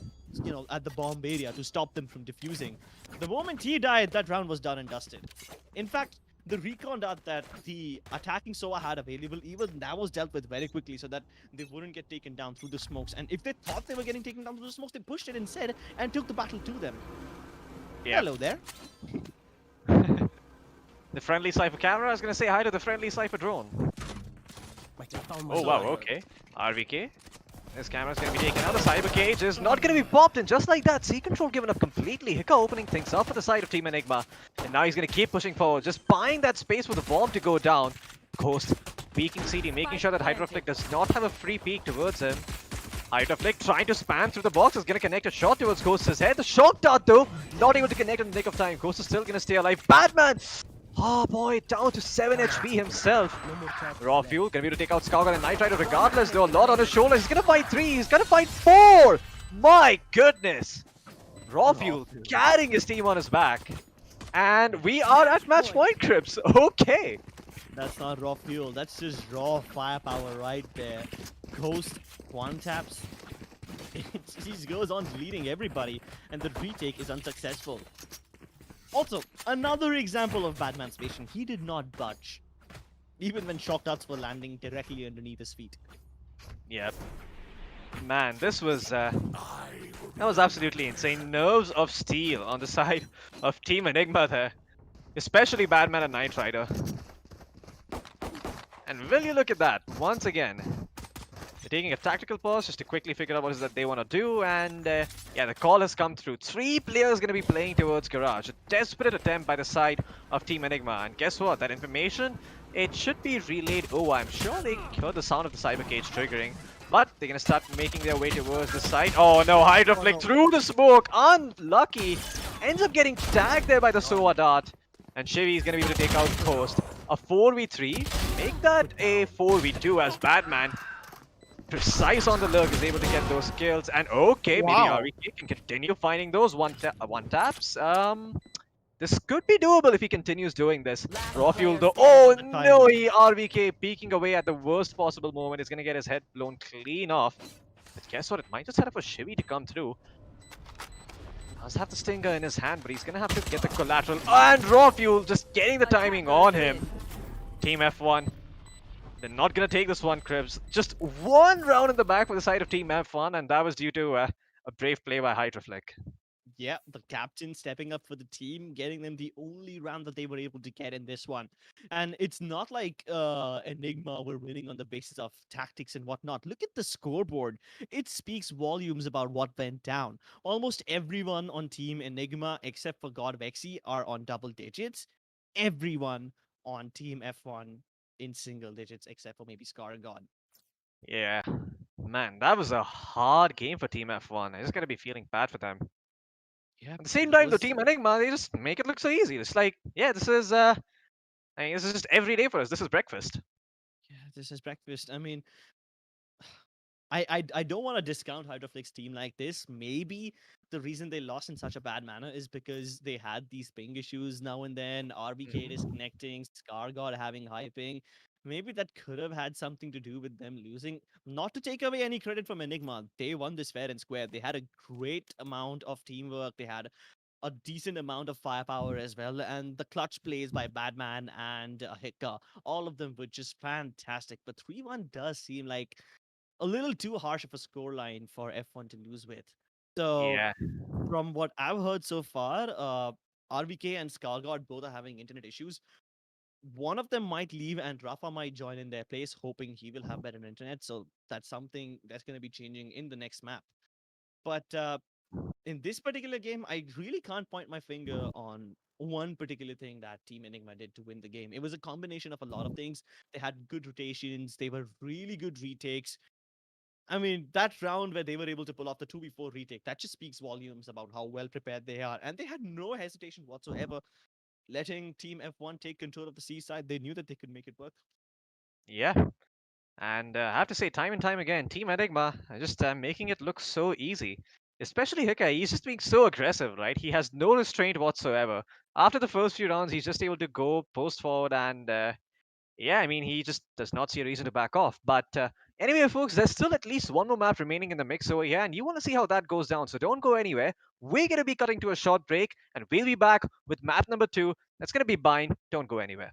Speaker 1: at the bomb area to stop them from defusing. The moment he died, that round was done and dusted. In fact, the recon dart that the attacking Sova had available, even that was dealt with very quickly so that they wouldn't get taken down through the smokes. And if they thought they were getting taken down through the smokes, they pushed it instead and took the battle to them.
Speaker 2: Yeah.
Speaker 1: Hello there.
Speaker 2: The friendly Cypher camera is going to say hi to the friendly Cypher drone.
Speaker 3: Wait, I found my
Speaker 2: Oh wow,
Speaker 3: zone.
Speaker 2: okay. RVK. This camera's going to be taken out. The Cyber Cage is not going to be popped, and just like that, C-Control given up completely. Hicka opening things up for the side of Team Enigma. And now he's going to keep pushing forward, just buying that space for the bomb to go down. Ghost peeking CD, making sure that Hydraflick does not have a free peek towards him. Hydraflick trying to span through the box, is going to connect a shot towards Ghost's head. The shock dart though, not able to connect in the nick of time. Ghost is still going to stay alive. Batman! Oh boy, down to 7 HP himself.
Speaker 3: No more traps
Speaker 2: Raw
Speaker 3: left.
Speaker 2: Fuel gonna be able to take out Scargot and Knight Rider regardless. Though a lot on his shoulders. He's gonna fight 3. He's gonna fight 4. My goodness. Raw Fuel carrying his team on his back. And we are at match point, Crips. Okay.
Speaker 1: That's not raw fuel, that's just raw firepower right there. Ghost, one taps. He goes on deleting everybody, and the retake is unsuccessful. Also, another example of Batman's patience. He did not budge, even when shock darts were landing directly underneath his feet.
Speaker 2: Yep. Man, this was that was absolutely insane. Nerves of steel on the side of Team Enigma there. Especially Batman and Knight Rider. And will you look at that, once again. They're taking a tactical pause just to quickly figure out what it is that they want to do, and yeah, the call has come through. 3 players going to be playing towards Garage. A desperate attempt by the side of Team Enigma, and guess what? That information It should be relayed. Oh, I'm sure they heard the sound of the cyber cage triggering. But they're going to start making their way towards the side. Oh no,
Speaker 1: Oh
Speaker 2: Hydraflick
Speaker 1: no.
Speaker 2: through the smoke. Unlucky. Ends up getting tagged there by the Sova dart. And Chevy is going to be able to take out Coast. A 4v3. Make that a 4v2 as Batman. Precise on the lurk, is able to get those kills. And okay, maybe
Speaker 1: Wow.
Speaker 2: RVK can continue finding those one taps. This could be doable if he continues doing this. Raw Fuel though. Oh
Speaker 1: The
Speaker 2: no,
Speaker 1: timing.
Speaker 2: RVK peeking away at the worst possible moment is gonna get his head blown clean off. But guess what? It might just set up for Shivy to come through. Does have the stinger in his hand, but he's gonna have to get the collateral. And Raw Fuel just getting the timing on him. Team F1. They're not gonna take this one, Cribs. Just one round in the back for the side of Team F1, and that was due to a brave play by Hydraflick.
Speaker 1: Yeah, the captain stepping up for the team, getting them the only round that they were able to get in this one. And it's not like Enigma were winning on the basis of tactics and whatnot. Look at the scoreboard. It speaks volumes about what went down. Almost everyone on Team Enigma, except for God Vexy, are on double digits. Everyone on Team F1 in single digits, except for maybe Scar and God.
Speaker 2: Yeah, man, that was a hard game for Team F1. I just gotta be feeling bad for them.
Speaker 1: Yeah,
Speaker 2: At the same
Speaker 1: it
Speaker 2: time, the
Speaker 1: was.
Speaker 2: Team Enigma, they just make it look so easy. It's like, yeah, this is I mean, this is just every day for us. This is breakfast.
Speaker 1: Yeah, this is breakfast. I mean, I don't want to discount Hydraflick's team like this. Maybe the reason they lost in such a bad manner is because they had these ping issues now and then. RBK disconnecting, Scargod having high ping. Maybe that could have had something to do with them losing. Not to take away any credit from Enigma, they won this fair and square. They had a great amount of teamwork. They had a decent amount of firepower as well, and the clutch plays by Badman and Hika, all of them were just fantastic. But 3-1 does seem like a little too harsh of a scoreline for F1 to lose with. So,
Speaker 2: Yeah,
Speaker 1: from what I've heard so far, RVK and Skargard both are having internet issues. One of them might leave, and Rafa might join in their place, hoping he will have better internet. So, that's something that's going to be changing in the next map. But in this particular game, I really can't point my finger on one particular thing that Team Enigma did to win the game. It was a combination of a lot of things. They had good rotations, they were really good retakes. I mean, that round where they were able to pull off the 2v4 retake, that just speaks volumes about how well prepared they are. And they had no hesitation whatsoever letting Team F1 take control of the seaside. They knew that they could make it work.
Speaker 2: yeah. And I have to say, time and time again, Team Enigma are just making it look so easy. Especially Hika, he's just being so aggressive, right? He has no restraint whatsoever. After the first few rounds, he's just able to go post forward and yeah, I mean, he just does not see a reason to back off. But anyway, folks, there's still at least one more map remaining in the mix over here, and you want to see how that goes down. So don't go anywhere. We're going to be cutting to a short break, and we'll be back with map number 2. That's going to be Bind. Don't go anywhere.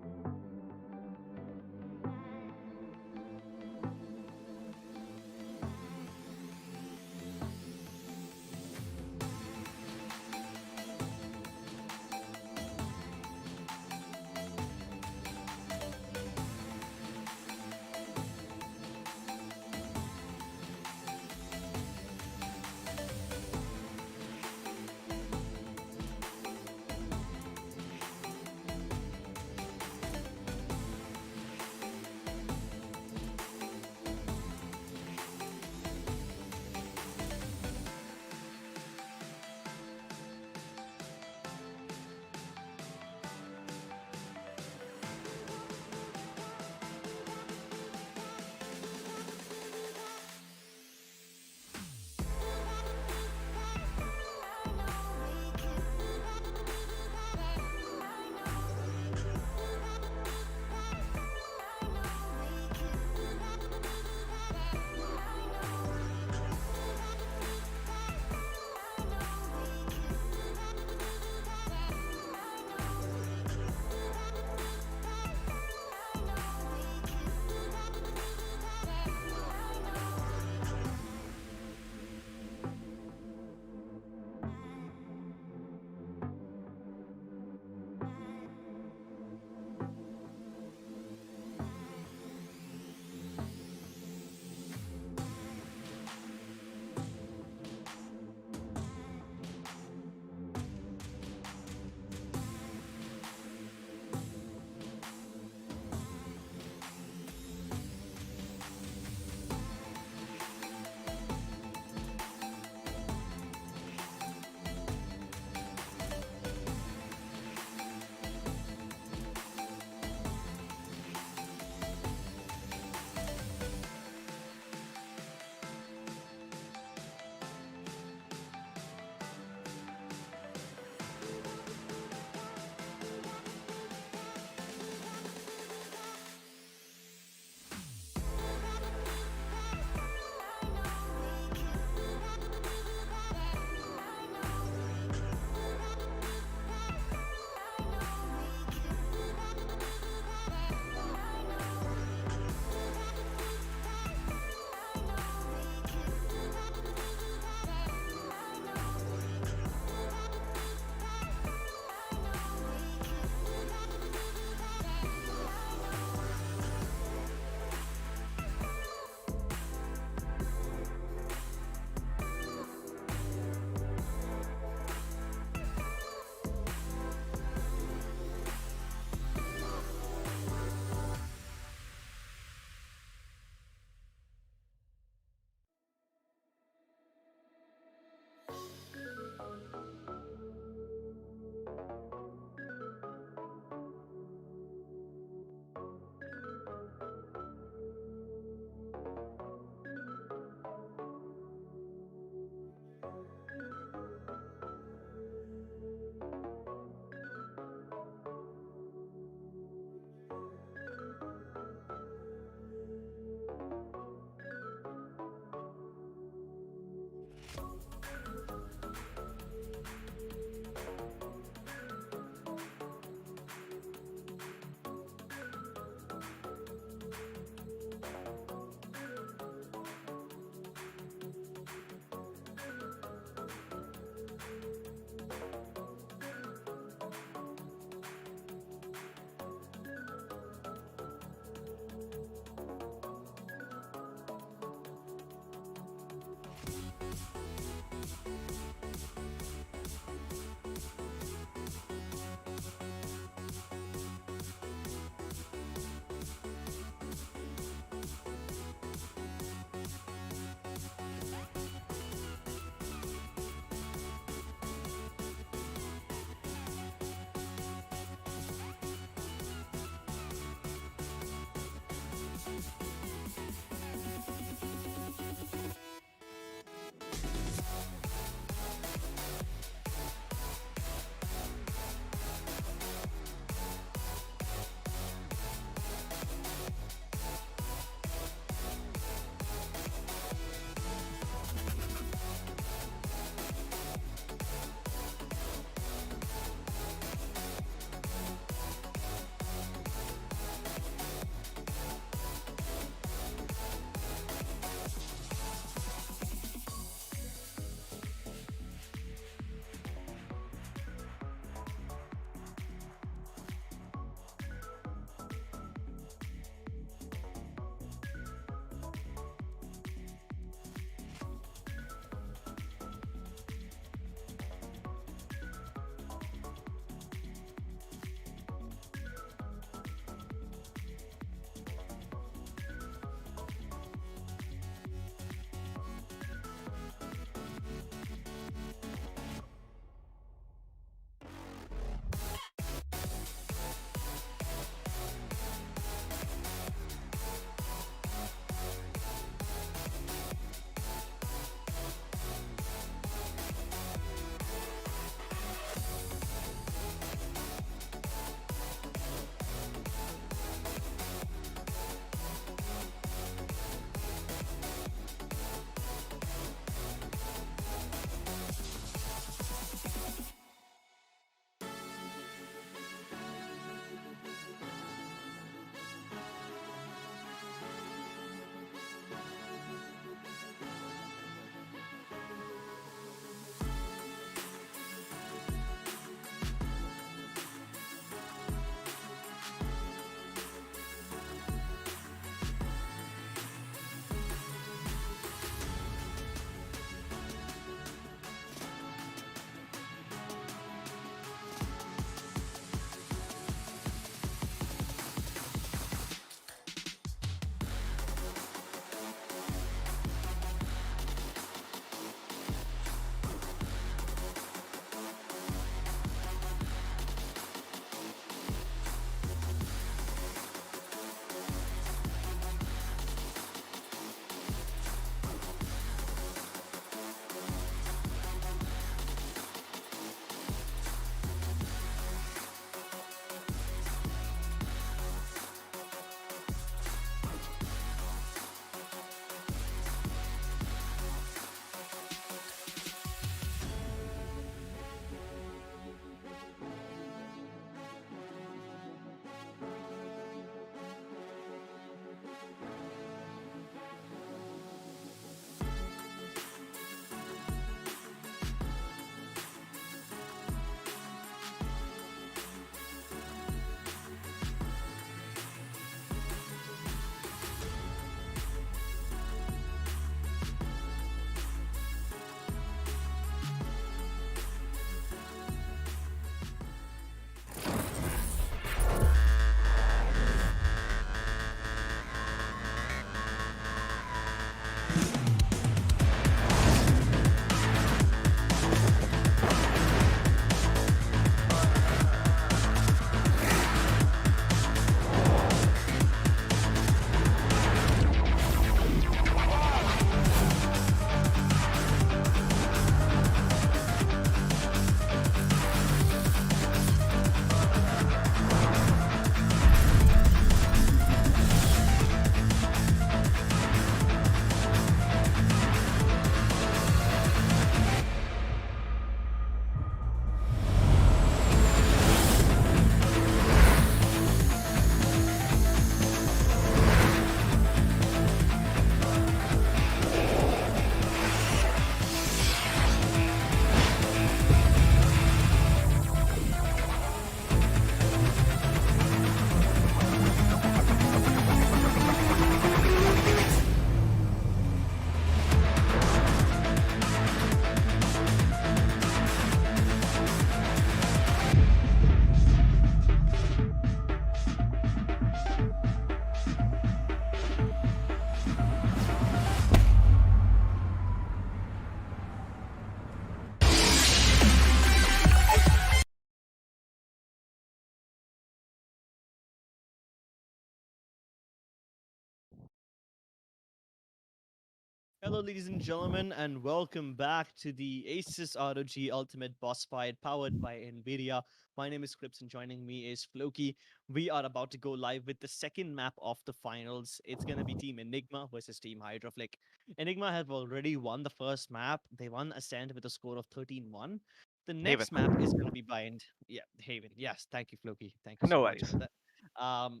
Speaker 1: Hello, ladies and gentlemen, and welcome back to the Asus ROG Ultimate Boss-Fight powered by Nvidia. My name is Crips, and joining me is Floki. We are about to go live with the second map of the finals. It's going to be Team Enigma versus Team Hydraflick. Enigma have already won the first map. They won Ascent with a score of 13-1. The
Speaker 2: Haven.
Speaker 1: next map is going to be Bind. Yeah, Haven. Yes, thank you, Floki. Thank you so
Speaker 2: No
Speaker 1: much
Speaker 2: worries.
Speaker 1: for that. Um,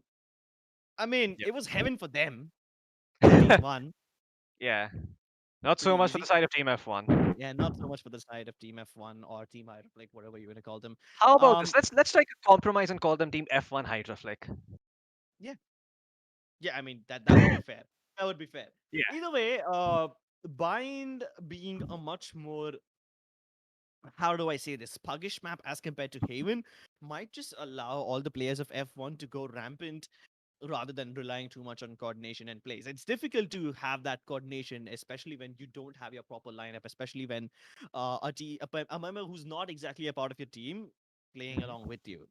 Speaker 1: I mean,
Speaker 2: Yep.
Speaker 1: it was heaven for them. 13-1.
Speaker 2: Yeah. Not so
Speaker 1: Pretty
Speaker 2: much for the
Speaker 1: easy.
Speaker 2: side of Team F1.
Speaker 1: Yeah, not so much for the side of Team F1 or Team Hydraflick, whatever you want to call them.
Speaker 2: How about this?
Speaker 1: Um,
Speaker 2: Let's try to compromise and call them Team F1 Hydraflick.
Speaker 1: yeah, yeah. I mean that would be fair. That would be fair.
Speaker 2: Yeah.
Speaker 1: Either way, Bind being a much more, how do I say this, puggish map as compared to Haven might just allow all the players of F1 to go rampant rather than relying too much on coordination and plays. It's difficult to have that coordination, especially when you don't have your proper lineup, especially when a member who's not exactly a part of your team playing along with you.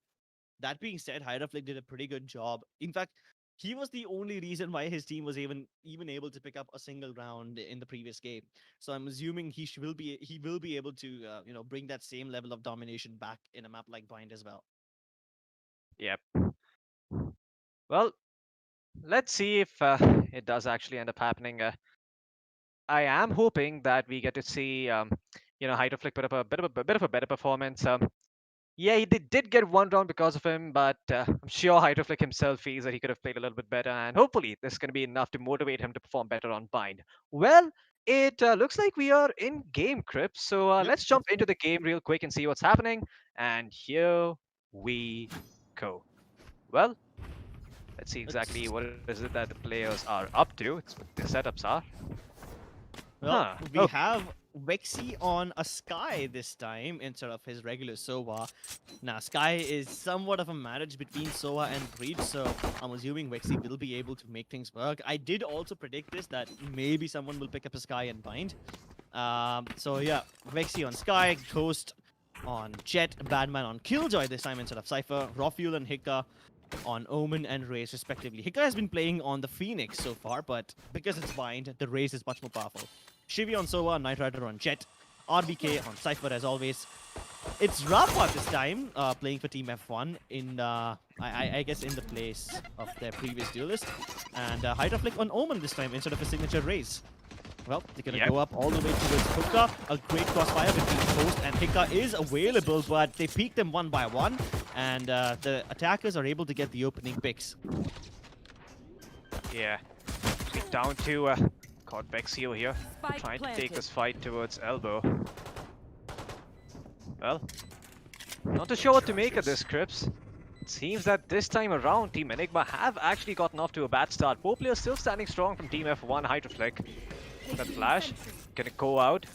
Speaker 1: That being said, Hydraflick did a pretty good job. In fact, he was the only reason why his team was even able to pick up a single round in the previous game. So I'm assuming he will be able to bring that same level of domination back in a map like Bind as well.
Speaker 2: Yep. Well, let's see if it does actually end up happening. I am hoping that we get to see, Hydraflick put up a better performance. Yeah, he did get one round because of him, but I'm sure Hydraflick himself feels that he could have played a little bit better, and hopefully this is going to be enough to motivate him to perform better on Bind. Well, it looks like we are in game, Crips, so
Speaker 1: Yep,
Speaker 2: let's jump
Speaker 1: let's
Speaker 2: into
Speaker 1: go.
Speaker 2: the game real quick and see what's happening. And here we go. Well, let's see
Speaker 1: Let's
Speaker 2: exactly what is it that the players are up to. It's what their setups are.
Speaker 1: Well,
Speaker 2: Huh.
Speaker 1: we
Speaker 2: Okay.
Speaker 1: have Vexy on a Sky this time instead of his regular Sova. Now, Sky is somewhat of a marriage between Sova and Breach, so I'm assuming Vexy will be able to make things work. I did also predict this, that maybe someone will pick up a Sky and Bind. So yeah, Vexy on Sky, Ghost on Jet, Badman on Killjoy this time instead of Cypher, Rafuel and Hika on Omen and Raze respectively. Hika has been playing on the Phoenix so far, but because it's Bind, the Raze is much more powerful. Shivi on Sova, Knight Rider on Jet, RBK on Cypher as always. It's Rafa this time, playing for Team F1 in, I guess, in the place of their previous duelist. And Hydraflick on Omen this time instead of a signature Raze. Well, they're going to
Speaker 2: Yep.
Speaker 1: go up all the way towards Hookah. A great crossfire between Ghost and Hika is available, but they peek them one by one. And the attackers are able to get the opening picks.
Speaker 2: Yeah. Get down to caught Vexio here,
Speaker 4: Spike
Speaker 2: trying to take
Speaker 4: planted.
Speaker 2: this fight towards Elbow. Well, not too sure what to make of this, Crips. It seems that this time around, Team Enigma have actually gotten off to a bad start. 4 players still standing strong from Team F1, Hydraflick. That flash, gonna go out.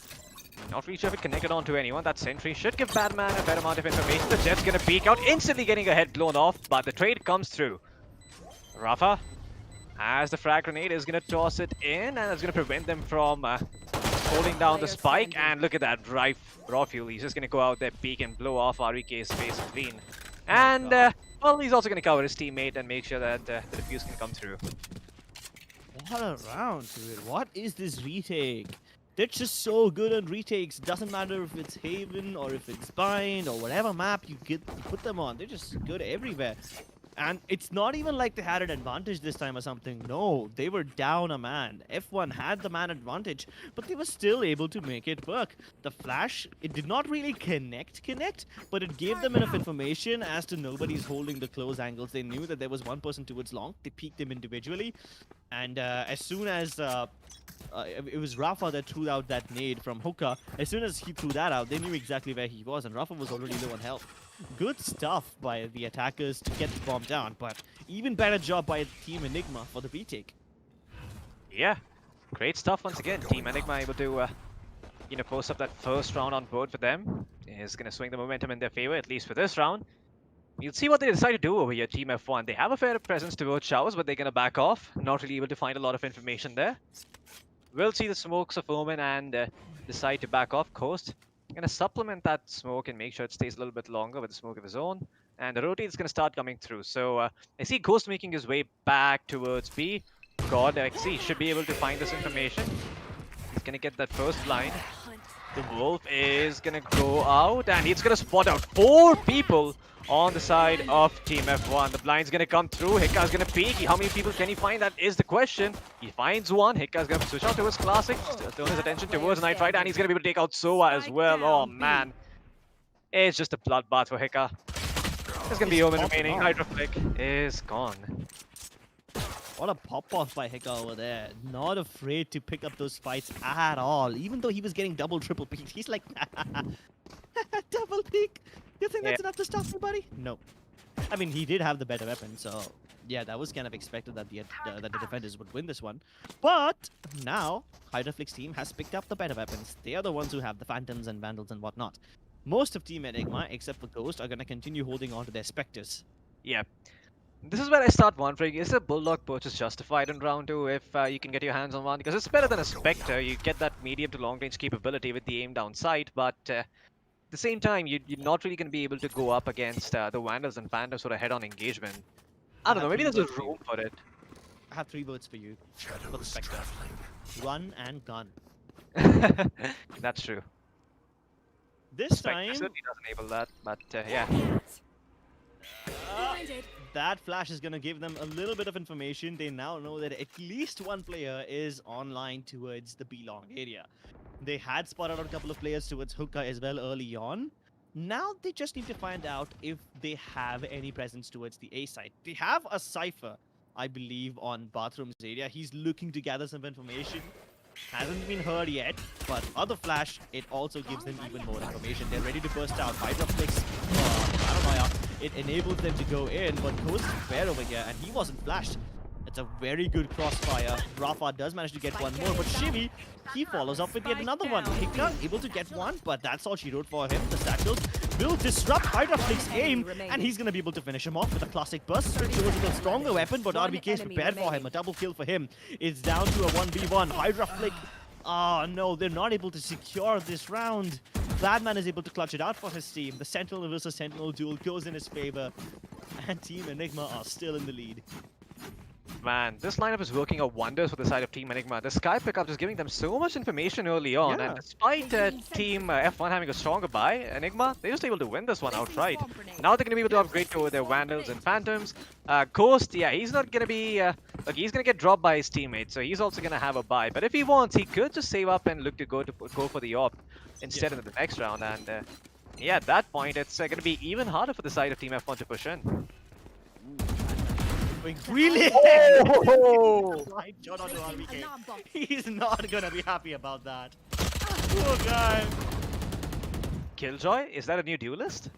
Speaker 2: Not really sure if it connected onto anyone. That sentry should give Batman a fair amount of information. The Jet's gonna peek out, instantly getting a head blown off, but the trade comes through. Rafa, as the frag grenade, is gonna toss it in, and it's gonna prevent them from holding down the
Speaker 4: Player
Speaker 2: spike.
Speaker 4: standing.
Speaker 2: And look at that, raw fuel. He's just gonna go out there, peek, and blow off REK's face clean. And
Speaker 1: God.
Speaker 2: well, he's also gonna cover his teammate and make sure that the defuse can come through.
Speaker 1: What a round, dude. What is this retake? They're just so good on retakes. Doesn't matter if it's Haven or if it's Bind or whatever map you put them on. They're just good everywhere. And it's not even like they had an advantage this time or something. No, they were down a man. F1 had the man advantage, but they were still able to make it work. The flash, it did not really connect, but it gave them enough information as to nobody's holding the close angles. They knew that there was one person towards long. They peeked them individually. And as soon as it was Rafa that threw out that nade from Hookah, as soon as he threw that out, they knew exactly where he was, and Rafa was already low on health. Good stuff by the attackers to get the bomb down, but even better job by Team Enigma for the retake.
Speaker 2: Yeah, great stuff once again. Team Enigma able to, post up that first round on board for them. Is going to swing the momentum in their favor, at least for this round. You'll see what they decide to do over here, Team F1. They have a fair presence towards showers, but they're going to back off. Not really able to find a lot of information there. We'll see the smokes of Omen and decide to back off Coast. Going to supplement that smoke and make sure it stays a little bit longer with a smoke of his own. And the rotate is going to start coming through. So I see Ghost making his way back towards B. God, XC should be able to find this information. gonna get that first blind. The Wolf is gonna go out and he's gonna spot out 4 people on the side of Team F1. The blind's gonna come through. Hika's gonna peek. How many people can he find? That is the question. He finds one. Hika's gonna switch out towards Classic, turn his attention towards Night Rider, and he's gonna be able to take out Sova as well. Oh man. It's just a bloodbath for Hika. There's gonna be Omen remaining. Hydraflick is gone.
Speaker 1: What a pop-off by Hika over there. Not afraid to pick up those fights at all. Even though he was getting double, triple peek. He's like, double peek? You think that's enough to stop me, buddy? No. I mean, he did have the better weapon, so yeah, that was kind of expected that the defenders would win this one. But now, Hydraflick's team has picked up the better weapons. They are the ones who have the Phantoms and Vandals and whatnot. Most of Team Enigma, except for Ghost, are going to continue holding on to their Spectres.
Speaker 2: Yeah. This is where I start wondering, is a Bulldog purchase justified in round 2 if you can get your hands on one? Because it's better than a Spectre. You get that medium to long range capability with the aim down sight, but at the same time, you're not really going to be able to go up against the Vandals and Phantoms sort of head-on engagement. I don't know, maybe there's a room for it.
Speaker 1: I have 3 words for you for the Spectre. Run and gun.
Speaker 2: That's true.
Speaker 1: This
Speaker 2: Spectre
Speaker 1: time,
Speaker 2: certainly doesn't enable that, but yeah.
Speaker 1: That flash is going to give them a little bit of information. They now know that at least one player is online towards the B-long area. They had spotted out a couple of players towards Hookah as well early on. Now they just need to find out if they have any presence towards the A side. They have a Cypher, I believe, on Bathrooms area. He's looking to gather some information. Hasn't been heard yet, but other flash, it also gives them even more information. They're ready to burst out. Hydraflick's Paranoia, it enables them to go in, but Ghost is fair over here, and he wasn't flashed. It's a very good crossfire. Rafa does manage to get one more, but Shivy, he follows up with yet another one. Hika able to get one, but that's all she wrote for him. The satchels will disrupt Hydraflick's aim, and he's going to be able to finish him off with a classic burst. Switch towards a stronger weapon, but RBK is prepared for him. A double kill for him. It's down to a 1v1. Hydraflick, oh no, they're not able to secure this round. Badman is able to clutch it out for his team. The Sentinel versus Sentinel duel goes in his favor, and Team Enigma are still in the lead.
Speaker 2: Man, this lineup is working out wonders for the side of Team Enigma. The Sky pickup is giving them so much information early on, and despite Team F1 having a stronger buy, Enigma, they're just able to win this one outright. Now they're going to be able to upgrade to their Vandals and Phantoms. Ghost, yeah, he's not going to be... Look, he's going to get dropped by his teammates, so he's also going to have a buy. But if he wants, he could just save up and look to go for the AWP instead of the next round. And yeah, at that point, it's going to be even harder for the side of Team F1 to push in.
Speaker 1: Really?
Speaker 2: Oh!
Speaker 1: Right shot onto RBK. He's not gonna be happy about that. Poor guy.
Speaker 2: Killjoy? Is that a new duelist?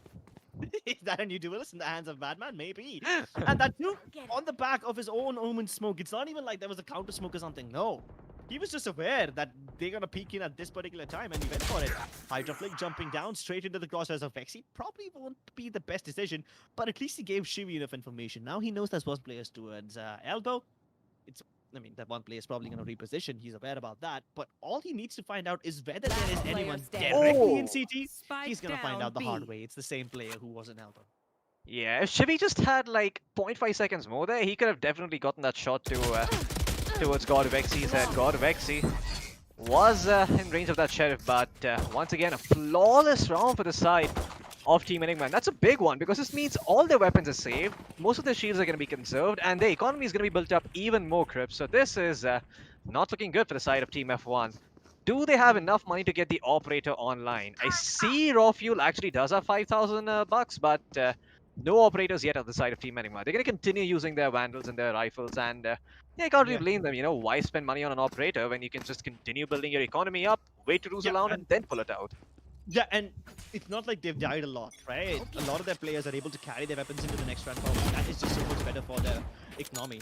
Speaker 1: Is that a new duelist in the hands of Batman? Maybe. And that too, on the back of his own Omen smoke. It's not even like there was a counter smoke or something. No. He was just aware that they're gonna peek in at this particular time, and he went for it. Hydraflick jumping down straight into the crosshairs of Vexy probably won't be the best decision, but at least he gave Shivy enough information. Now he knows there's one players towards Elbow. I mean, that one player is probably gonna reposition. He's aware about that, but all he needs to find out is whether there is anyone directly in CT. He's gonna find out the hard way. It's the same player who was in Elbow.
Speaker 2: Yeah, if Shivy just had like 0.5 seconds more there, he could have definitely gotten that shot to towards God of Xy's head. God of Xy was in range of that Sheriff, but once again, a flawless round for the side of Team Enigma. And that's a big one, because this means all their weapons are saved, most of their shields are going to be conserved, and their economy is going to be built up even more, Crips. So this is not looking good for the side of Team F1. Do they have enough money to get the operator online? I see Raw Fuel actually does have 5,000 bucks, but no operators yet on the side of Team Enigma. They're going to continue using their Vandals and their rifles, and yeah, I can't really blame them. You know, why spend money on an operator when you can just continue building your economy up, wait to lose a round, and then pull it out?
Speaker 1: Yeah, and it's not like they've died a lot, right? A lot of their players are able to carry their weapons into the next round. That is just so much better for their economy.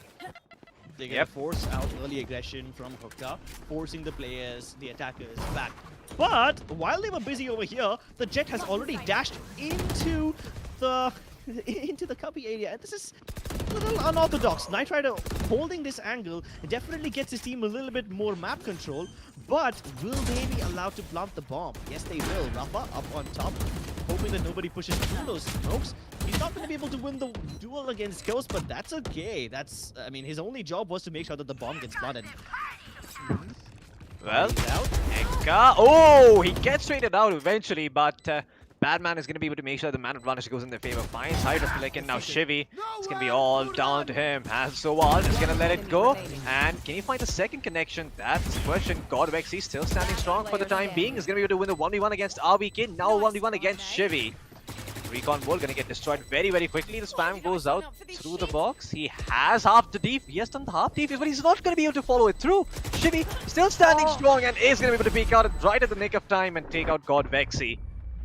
Speaker 1: They're going to force out early aggression from Hookah, forcing the players, the attackers, back. But while they were busy over here, the Jet has already dashed into the cubby area, and this is a little unorthodox. Knight Rider holding this angle definitely gets his team a little bit more map control, but will they be allowed to plant the bomb? Yes, they will. Rafa up on top, hoping that nobody pushes through those smokes. He's not going to be able to win the duel against Ghost, but that's okay. I mean, his only job was to make sure that the bomb gets planted.
Speaker 2: Well,
Speaker 1: He's out.
Speaker 2: Eka. Oh, he gets traded out eventually, but Batman is going to be able to make sure the man advantage goes in their favor. Finds Hydraflick, and now Shivy. It's going to be all down to him. Has Sowal is going to let it go. And can he find a second connection? That's the question. Godvexy still standing strong for the time being. Is going to be able to win the 1v1 against RBK. Now 1v1 against Shivy. Recon Bull gonna get destroyed very, very quickly. The spam goes out through the box. He has half the deep. He has done the half defense, but he's not gonna be able to follow it through. Shivy still standing strong and is gonna be able to peek out right at the nick of time and take out Godvexy.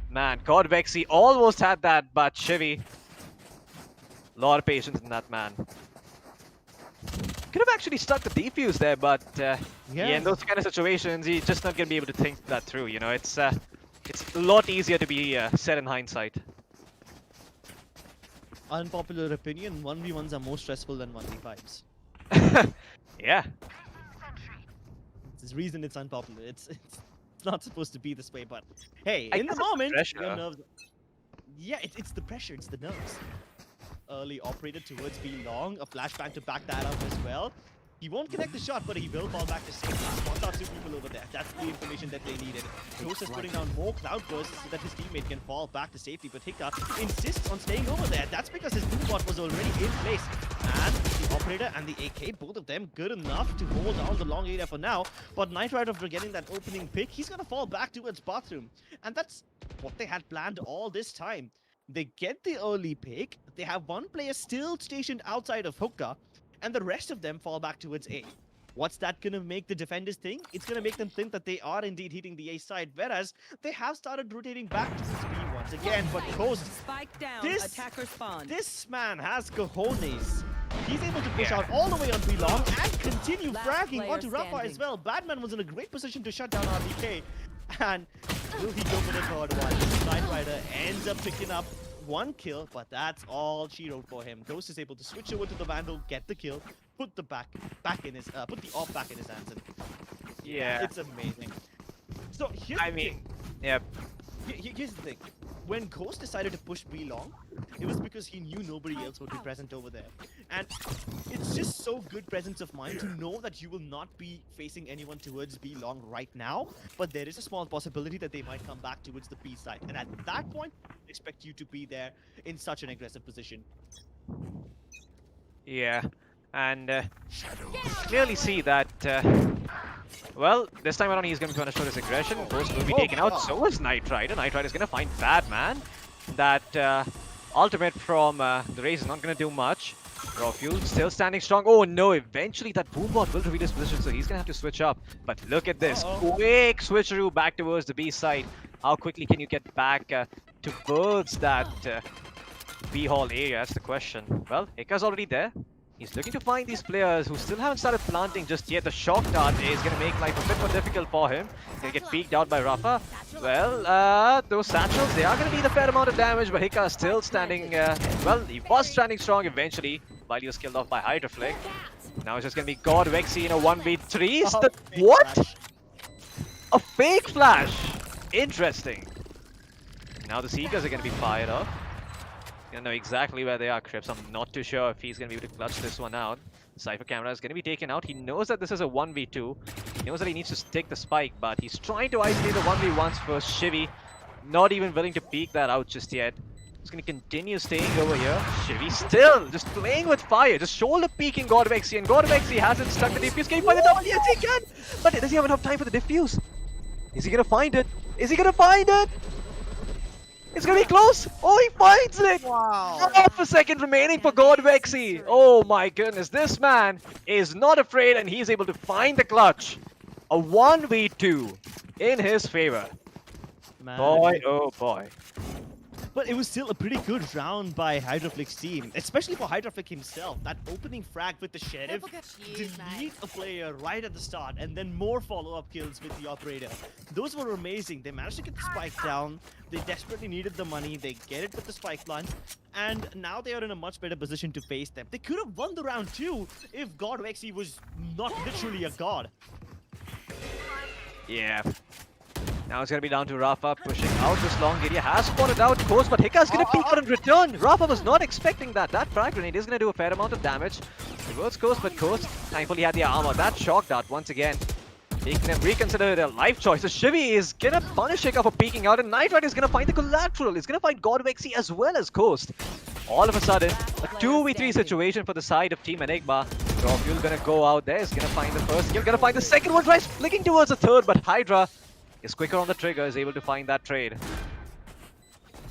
Speaker 2: Man, Godvexy almost had that, but Shivy, lot of patience in that man. Could have actually stuck the defuse there, but yeah, in those kind of situations, he's just not gonna be able to think that through. You know, it's a lot easier to be said in hindsight.
Speaker 1: Unpopular opinion, 1v1s are more stressful than 1v5s.
Speaker 2: Yeah.
Speaker 1: There's a reason it's unpopular. It's not supposed to be this way, but hey,
Speaker 2: I
Speaker 1: in the
Speaker 2: guess it's the
Speaker 1: moment,
Speaker 2: pressure.
Speaker 1: your nerves... Yeah, it's the pressure, it's the nerves. Early operated towards B long, a flashbang to back that up as well. He won't connect the shot, but he will fall back to safety. Spots out two people over there. That's the information that they needed. Ghost is putting down more cloud bursts so that his teammate can fall back to safety, but Hika insists on staying over there. That's because his boombot was already in place. And the operator and the AK, both of them good enough to hold down the long area for now. But Knight Rider, after getting that opening pick, he's gonna fall back towards bathroom. And that's what they had planned all this time. They get the early pick. They have one player still stationed outside of hookah, and the rest of them fall back towards A. What's that gonna make the defenders think? It's gonna make them think that they are indeed hitting the A side, whereas they have started rotating back towards B once again. But Ghost,
Speaker 4: Spike down,
Speaker 1: this
Speaker 4: attacker spawn.
Speaker 1: this man has cojones. He's able to push out all the way on B long and continue
Speaker 4: Last
Speaker 1: fragging
Speaker 4: player
Speaker 1: onto Rafa
Speaker 4: standing.
Speaker 1: as well. Batman was in a great position to shut down RBK. And will he go for the third one? Knight Rider ends up picking up one kill, but that's all she wrote for him. Ghost is able to switch over to the Vandal, get the kill, put the back in his put the off back in his hands, and
Speaker 2: Yeah.
Speaker 1: it's amazing. So here's
Speaker 2: I
Speaker 1: the
Speaker 2: mean,
Speaker 1: thing.
Speaker 2: yeah.
Speaker 1: Here's the thing. When Ghost decided to push B long, it was because he knew nobody else would be present over there. And it's just so good presence of mind to know that you will not be facing anyone towards B long right now, but there is a small possibility that they might come back towards the B side. And at that point, I expect you to be there in such an aggressive position.
Speaker 2: Yeah, and clearly see that, well, this time around he's going to be punished for his aggression. Ghost will be taken out, so is Knight Rider. Knight Rider is going to find Batman. That ultimate from the Raze is not going to do much. Raw Fuel still standing strong. Oh no, eventually that boombot will reveal his position, so he's going to have to switch up. But look at this, quick switcheroo back towards the B side. How quickly can you get back towards that B hall area? That's the question. Well, Hika's already there. He's looking to find these players who still haven't started planting just yet. The shock dart is going to make life a bit more difficult for him. He's going to get peeked out by Rafa. Well, those satchels, they are going to need a fair amount of damage, but Hika is still standing, well, he was standing strong eventually while he was killed off by Hydraflick. Now it's just going to be Godvexy in a 1v3. What?
Speaker 1: Flash.
Speaker 2: A fake flash! Interesting. Now the Seekers are going to be fired up. You know exactly where they are, Crips. I'm not too sure if he's going to be able to clutch this one out. The Cypher camera is going to be taken out. He knows that this is a 1v2. He knows that he needs to take the spike, but he's trying to isolate the 1v1s first. Shivy, not even willing to peek that out just yet. He's going to continue staying over here. Shivy still just playing with fire, just shoulder peeking Godvexy, and Godvexy hasn't struck the defuse. Can he find the double? Yes, he can! But does he have enough time for the defuse? Is he going to find it? Is he going to find it? It's gonna be close! Oh, he finds it!
Speaker 1: Wow!
Speaker 2: Half a second remaining for Godvexy. Oh my goodness, this man is not afraid and he's able to find the clutch. A 1v2 in his favor.
Speaker 1: Man.
Speaker 2: Boy, oh boy.
Speaker 1: But it was still a pretty good round by Hydraflick's team, especially for Hydraflick himself. That opening frag with the Sheriff, delete a player right at the start, and then more follow-up kills with the Operator. Those were amazing. They managed to get the spike down. They desperately needed the money. They get it with the spike launch, and now they are in a much better position to face them. They could have won the round too if Godvexy was not literally a god.
Speaker 2: Yeah. Now it's going to be down to Rafa pushing out this long area. Has spotted out Ghost, but Hika's going to peek out in return. Rafa was not expecting that. That frag grenade is going to do a fair amount of damage. Towards Ghost, but Ghost thankfully had the armor. That shock dart once again making them reconsider their life choices. Shivy is gonna punish Hika for peeking out, and Knight Rider is gonna find the collateral. He's gonna find God Vexy as well as Ghost. All of a sudden, a 2v3 situation for the side of Team Enigma. Rofuel gonna go out there, is gonna find the first kill, gonna find the second one, tries flicking towards the third, but Hydra is quicker on the trigger, is able to find that trade.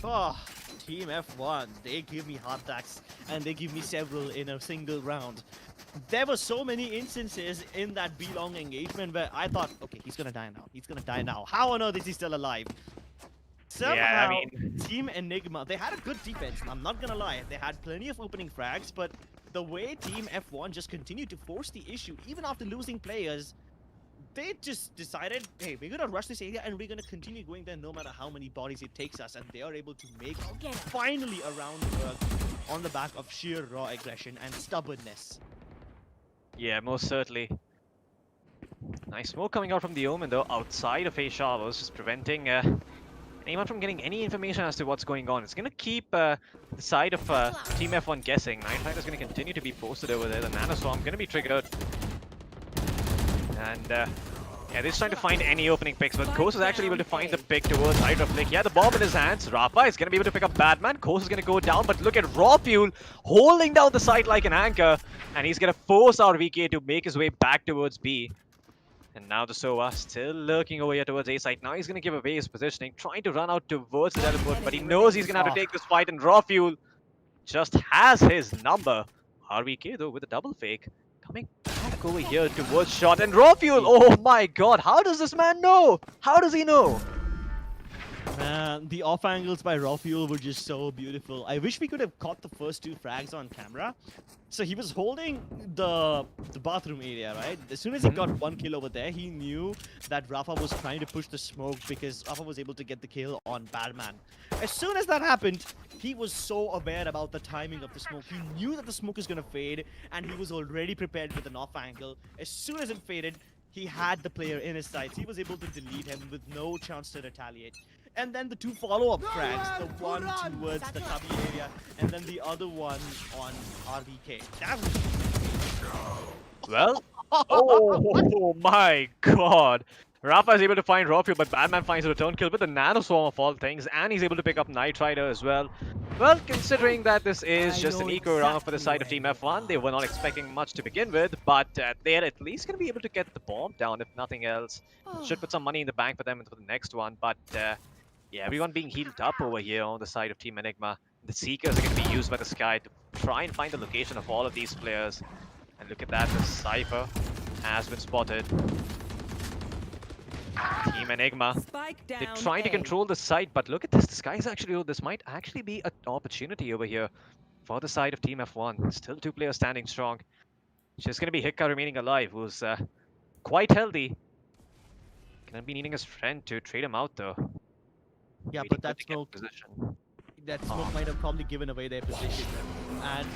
Speaker 1: Oh, Team F1, they give me heart attacks, and they give me several in a single round. There were so many instances in that B-long engagement where I thought, okay, he's gonna die now. He's gonna die now. How on earth is he still alive? Somehow, Team Enigma, they had a good defense. I'm not gonna lie. They had plenty of opening frags, but the way Team F1 just continued to force the issue, even after losing players, they just decided, hey, we're gonna rush this area and we're gonna continue going there no matter how many bodies it takes us, and they are able to make finally a round work on the back of sheer raw aggression and stubbornness.
Speaker 2: Yeah, most certainly. Nice smoke coming out from the Omen though, outside of A Showers, just preventing anyone from getting any information as to what's going on. It's gonna keep the side of Team F1 guessing. Night Rider is gonna continue to be posted over there. The Nanoswarm gonna be triggered. And yeah, they're trying to find any opening picks, but Ghost is actually able to find the pick towards Hydraflick. Yeah, the bomb in his hands. Rafa is going to be able to pick up Batman. Ghost is going to go down, but look at Rofuel holding down the site like an anchor, and he's going to force our VK to make his way back towards B. And now the Sova still lurking over here towards A site. Now he's going to give away his positioning, trying to run out towards the teleport, but he knows he's going to have to take this fight, and Rofuel just has his number. RVK though with a double fake. Coming back over here towards shot, and Rofuel, oh my god, how does this man know? How does he know?
Speaker 1: Man, the off angles by Rofuel were just so beautiful. I wish we could have caught the first two frags on camera. So he was holding the bathroom area, right? As soon as he got one kill over there, he knew that Rafa was trying to push the smoke because Rafa was able to get the kill on Batman. As soon as that happened, he was so aware about the timing of the smoke. He knew that the smoke was going to fade, and he was already prepared with an off angle. As soon as it faded, he had the player in his sights. He was able to delete him with no chance to retaliate. And then the two follow-up frags, the one towards the cubby area, and then the other one on RVK. That was...
Speaker 2: Well, oh my god. Rafa is able to find Rofuel, but Batman finds a return kill with the Nanoswarm of all things, and he's able to pick up Knight Rider as well. Well, considering that this is just an eco round for the side of Team F1, they were not expecting much to begin with, but they're at least going to be able to get the bomb down, if nothing else. Should put some money in the bank for them for the next one, but yeah, everyone being healed up over here on the side of Team Enigma. The Seekers are going to be used by the Sky to try and find the location of all of these players. And look at that, the Cypher has been spotted. Team Enigma, they're trying to control the site, but look at this, the Sky is actually, oh, this might actually be an opportunity over here for the side of Team F1. Still two players standing strong. It's just going to be Hika remaining alive, who's quite healthy. Gonna be needing his friend to trade him out though.
Speaker 1: Yeah,
Speaker 2: Waiting
Speaker 1: but
Speaker 2: for
Speaker 1: that
Speaker 2: the get
Speaker 1: smoke,
Speaker 2: position.
Speaker 1: that smoke might have probably given away their position. And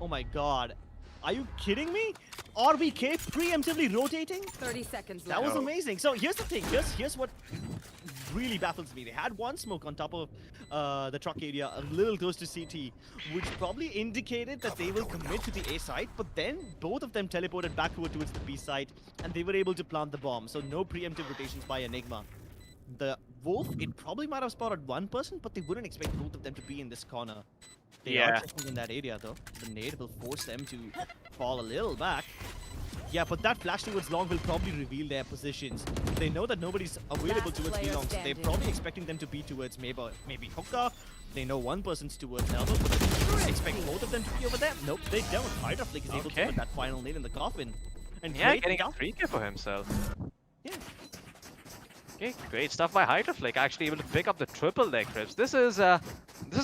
Speaker 1: oh my god, are you kidding me? RVK preemptively rotating?
Speaker 4: 30 seconds
Speaker 1: That
Speaker 4: left.
Speaker 1: was amazing. So here's the thing. Here's what really baffles me. They had one smoke on top of the truck area, a little close to CT, which probably indicated that they will commit to the A site. But then both of them teleported backward towards the B site, and they were able to plant the bomb. So no preemptive rotations by Enigma. The Wolf, it probably might have spotted one person, but they wouldn't expect both of them to be in this corner. They are checking in that area though. The nade will force them to fall a little back. Yeah, but that flash towards long will probably reveal their positions. They know that nobody's available towards B long, so they're probably expecting them to be towards maybe hookah. They know one person's towards elbow, but they expect both of them to be over there. Nope, they don't. Hydraflick is able to put that final nade in the coffin. And
Speaker 2: yeah, getting a 3K for himself.
Speaker 1: Yeah.
Speaker 2: Okay, great stuff by Hydraflick, actually able to pick up the triple leg trips. This is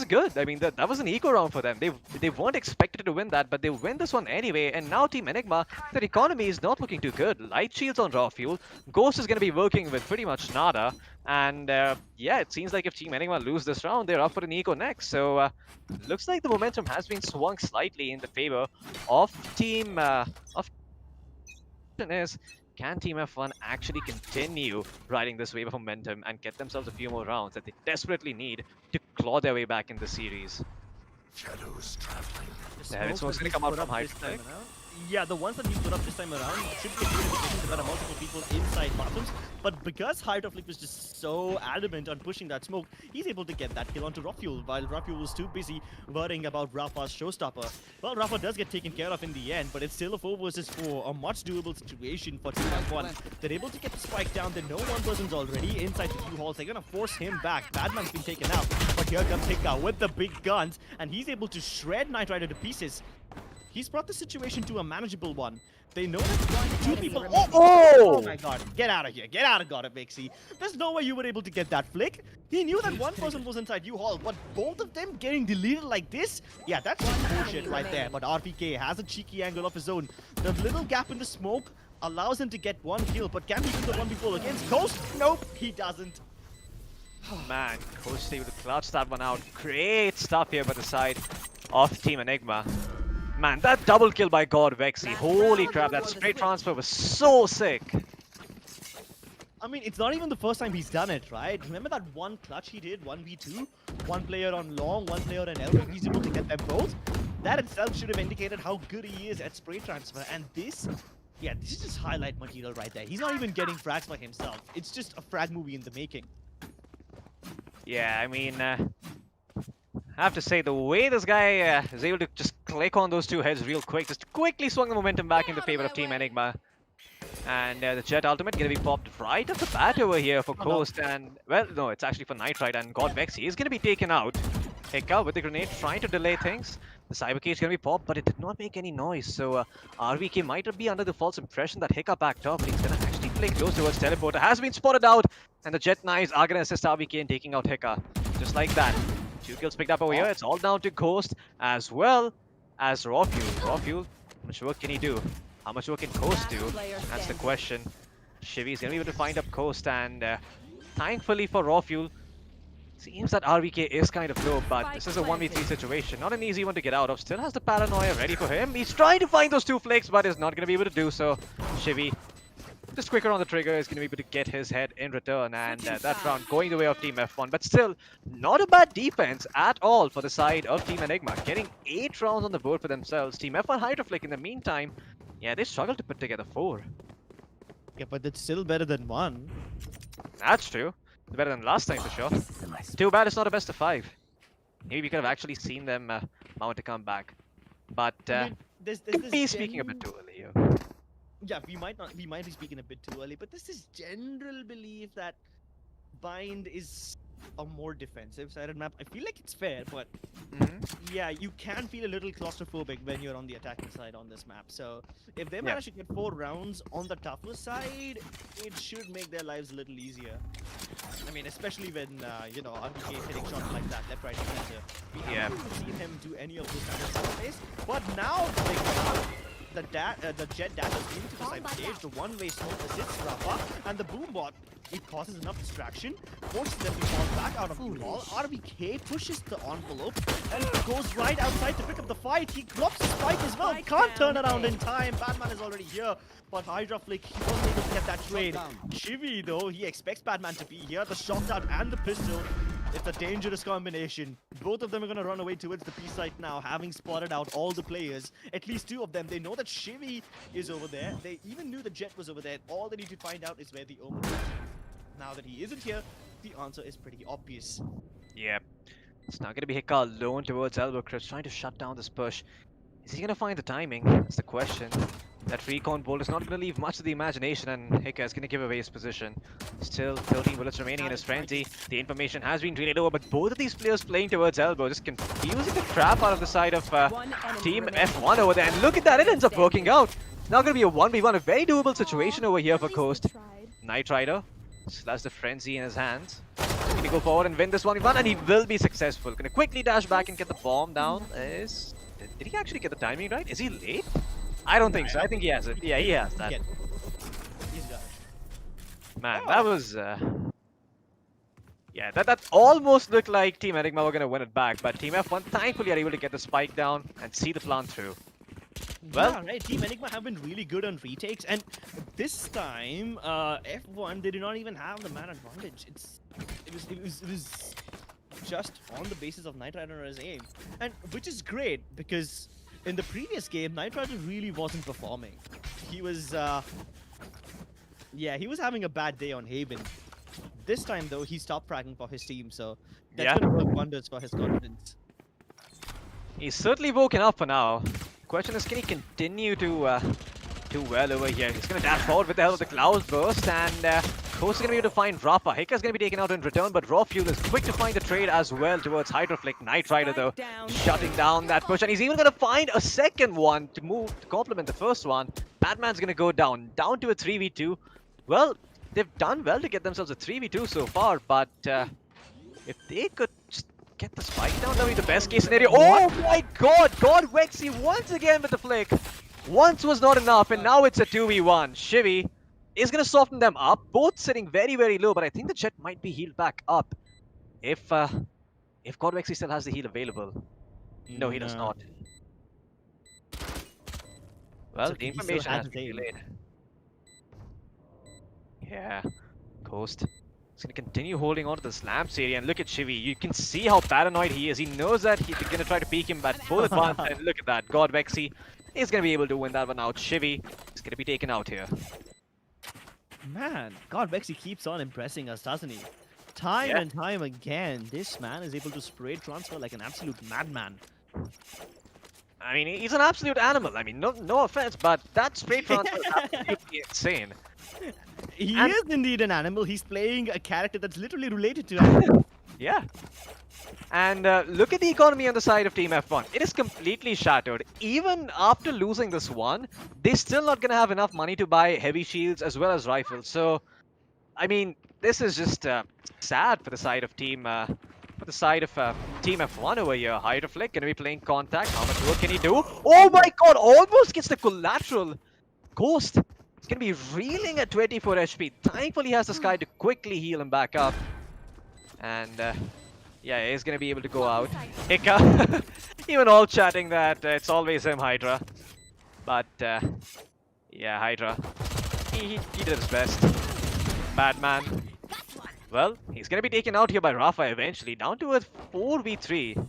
Speaker 2: good. I mean, that was an eco round for them. They weren't expected to win that, but they win this one anyway. And now Team Enigma, their economy is not looking too good. Light shields on Rofuel. Ghost is going to be working with pretty much nada. And yeah, it seems like if Team Enigma lose this round, they're up for an eco next. So looks like the momentum has been swung slightly in the favor of Team Can Team F1 actually continue riding this wave of momentum and get themselves a few more rounds that they desperately need to claw their way back in the series?
Speaker 3: Shadows traveling.
Speaker 2: The Heaven Smoke's gonna come out from Hydraflick.
Speaker 1: Yeah, the ones that he put up this time around should be a good indication that there are multiple people inside bathrooms. But because Hydraflick was just so adamant on pushing that smoke, he's able to get that kill onto Rafuel, while Rafuel was too busy worrying about Rafa's showstopper. Well, Rafa does get taken care of in the end, but it's still a 4 versus 4, a much doable situation for Team F1. They're able to get the spike down. They know one person's already inside the Q halls. They're gonna force him back. Badman's been taken out, but here comes Hika with the big guns, and he's able to shred Knight Rider to pieces. He's brought the situation to a manageable one. They know that two people. Oh my god! Get out of here! Get out of God, Vixie! There's no way you were able to get that flick. He knew that one person was inside U-Haul, but both of them getting deleted like this? Yeah, that's just bullshit right there. But RPK has a cheeky angle of his own. The little gap in the smoke allows him to get one kill, but can he do the 1v4 against Coast? Nope, he doesn't.
Speaker 2: Man, Coast able to clutch that one out. Great stuff here by the side of Team Enigma. Man, that double kill by God Vexy. Holy crap, that spray transfer was so sick.
Speaker 1: I mean, it's not even the first time he's done it, right? Remember that one clutch he did, 1v2? One player on long, one player on elbow. He's able to get them both. That itself should have indicated how good he is at spray transfer. And this, yeah, this is just highlight material right there. He's not even getting frags by himself. It's just a frag movie in the making.
Speaker 2: Yeah, I mean, I have to say, the way this guy is able to just click on those two heads real quick, just quickly swung the momentum back in the favor of Team Enigma. And the Jet Ultimate gonna be popped right off the bat over here for Coast. And, well, no, it's actually for Knight Rider and God Vexy. He's gonna be taken out. Heka with the grenade trying to delay things. The Cyber Cage gonna be popped, but it did not make any noise. So RVK might be under the false impression that Heka backed up, but he's gonna actually play close towards Teleporter. Has been spotted out, and the Jet Knives are gonna assist RVK in taking out Heka. Just like that. 2 kills picked up over here. It's all down to Coast as well as Raw Fuel. Raw Fuel, how much work can he do? How much work can Coast do? That's the question. Shivy's gonna be able to find up Coast, and thankfully for Raw Fuel, seems that RVK is kind of low, but this is a 1v3 situation. Not an easy one to get out of. Still has the paranoia ready for him. He's trying to find those 2 flicks, but is not going to be able to do so. Shivy, just quicker on the trigger, is going to be able to get his head in return. And that round going the way of Team F1. But still, not a bad defense at all for the side of Team Enigma. Getting 8 rounds on the board for themselves. Team F1 Hydraflick in the meantime, yeah, they struggled to put together 4.
Speaker 1: Yeah, but it's still better than 1.
Speaker 2: That's true. Better than last time for sure. Too bad it's not a best of 5. Maybe we could have actually seen them mount a comeback. But
Speaker 1: I mean, there's
Speaker 2: could be
Speaker 1: this
Speaker 2: speaking a bit too early here.
Speaker 1: Yeah, we might be speaking a bit too early, but this is general belief that Bind is a more defensive sided map. I feel like it's fair, but yeah, you can feel a little claustrophobic when you're on the attacking side on this map. So if they manage to get 4 rounds on the tougher side, it should make their lives a little easier. I mean, especially when you know, RPK is hitting shots like that, left, right, and center. We haven't seen him do any of those kind of stuff, but now the jet dashes into the cyber cage, the one-way smoke assists Rafa, and the boom bot, it causes enough distraction, forces them to fall back out of the wall. RBK pushes the envelope and goes right outside to pick up the fight. He drops the spike as well, can't turn around in time. Batman is already here, but Hydraflick, he wasn't able to get that trade. Shivy though, he expects Batman to be here, the shot dart and the pistol. It's a dangerous combination. Both of them are going to run away towards the B site now, having spotted out all the players. At least 2 of them. They know that Shivy is over there. They even knew the Jet was over there. All they need to find out is where the Omen is. Now that he isn't here, the answer is pretty obvious.
Speaker 2: Yep. It's not going to be Hika alone towards Elbow Chris, trying to shut down this push. Is he going to find the timing? That's the question. That recon bolt is not going to leave much to the imagination, and Hika is going to give away his position. Still 13 bullets remaining in his frenzy. The information has been relayed over, but both of these players playing towards Elbow, just confusing the crap out of the side of Team F1 over there. And look at that, it ends up working out. It's now going to be a 1v1, a very doable situation over here for Coast. Knight Rider, slash the frenzy in his hands. He's going to go forward and win this 1v1, and he will be successful. Going to quickly dash back and get the bomb down. Did he actually get the timing right? Is he late? I don't think so. I think he has it. Yeah, he has that.
Speaker 1: He's got it.
Speaker 2: Man, that was... yeah, that almost looked like Team Enigma were going to win it back, but Team F1 thankfully are able to get the spike down and see the plant through. Well,
Speaker 1: yeah, right. Team Enigma have been really good on retakes, and this time, F1 they do not even have the man advantage. It was just on the basis of Knight Rider's aim, and which is great because in the previous game, Knight Rider really wasn't performing. He was, yeah, he was having a bad day on Haven. This time, though, he stopped fragging for his team, so that's
Speaker 2: Yeah.
Speaker 1: going to work wonders for his confidence.
Speaker 2: He's certainly woken up for now. Question is, can he continue to do well over here? He's going to dash forward with the help of the Cloud Burst, and Coast is going to be able to find Rafa. Hika's going to be taken out in return, but Raw Fuel is quick to find the trade as well towards Hydraflick. Knight Rider, though, shutting down that push, and he's even going to find a second one to move to complement the first one. Batman's going to go down to a 3v2. Well, they've done well to get themselves a 3v2 so far, but if they could just get the spike down, that would be the best case scenario. Oh my god! God Wexy once again with the flick. Once was not enough, and now it's a 2v1. Shivy is going to soften them up, both sitting very, very low, but I think the Jet might be healed back up if God Wexy still has the heal available. No, he does not. Well, the information has been delayed. Yeah, Ghost is going to continue holding on to this lamps area, and look at Shivy. You can see how paranoid he is. He knows that he's going to try to peek him at full advance, and look at that. God Wexy is going to be able to win that one out. Shivy is going to be taken out here.
Speaker 1: Man, God Wexy keeps on impressing us, doesn't he? Time and time again, this man is able to spray transfer like an absolute madman.
Speaker 2: I mean, he's an absolute animal. I mean, no offense, but that spray transfer is absolutely insane.
Speaker 1: He is indeed an animal. He's playing a character that's literally related to animals.
Speaker 2: Yeah. And look at the economy on the side of Team F1. It is completely shattered. Even after losing this one, they're still not going to have enough money to buy heavy shields as well as rifles. So, I mean, this is just sad for the side of Team Team F1 over here. Hydraflick going to be playing contact. How much work can he do? Oh my god, almost gets the collateral. Ghost is going to be reeling at 24 HP. Thankfully, he has the Sky to quickly heal him back up. And yeah, he's going to be able to go out. Hika, even all chatting that it's always him, Hydra. But yeah, Hydra, he did his best. Batman. Well, he's going to be taken out here by Rafa eventually, down to a 4v3.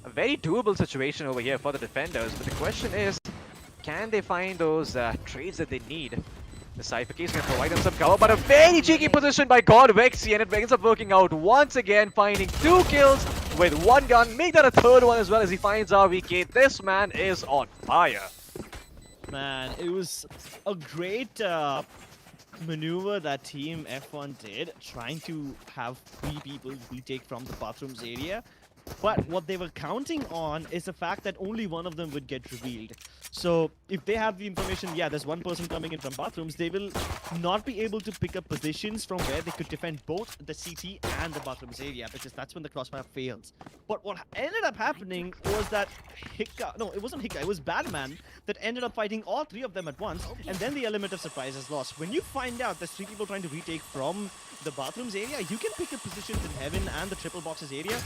Speaker 2: A very doable situation over here for the defenders, but the question is, can they find those trades that they need? The Cypher Key is going to provide them some cover, but a very cheeky position by God Wexy, and it ends up working out once again, finding 2 kills with 1 gun. Make that a 3rd one as well as he finds RVK. This man is on fire.
Speaker 1: Man, it was a great maneuver that Team F1 did, trying to have 3 people retake from the bathrooms area. But what they were counting on is the fact that only one of them would get revealed. So if they have the information, yeah, there's one person coming in from bathrooms, they will not be able to pick up positions from where they could defend both the CT and the bathrooms area, because that's when the crossfire fails. But what ended up happening was that Hika, no, it wasn't Hika, it was Batman that ended up fighting all 3 of them at once, and then the element of surprise is lost. When you find out there's 3 people trying to retake from the bathrooms area, you can pick up positions in heaven and the triple boxes area,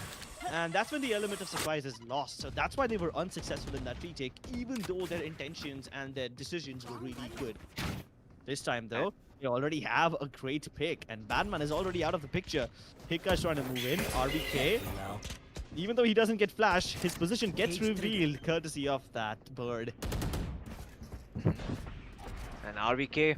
Speaker 1: and that's when the element of surprise is lost. So that's why they were unsuccessful in that retake, even though their intentions and their decisions were really good. This time though, they already have a great pick, and Batman is already out of the picture. Hika's trying to move in. RBK, even though he doesn't get flash, his position gets revealed courtesy of that bird.
Speaker 2: And RBK,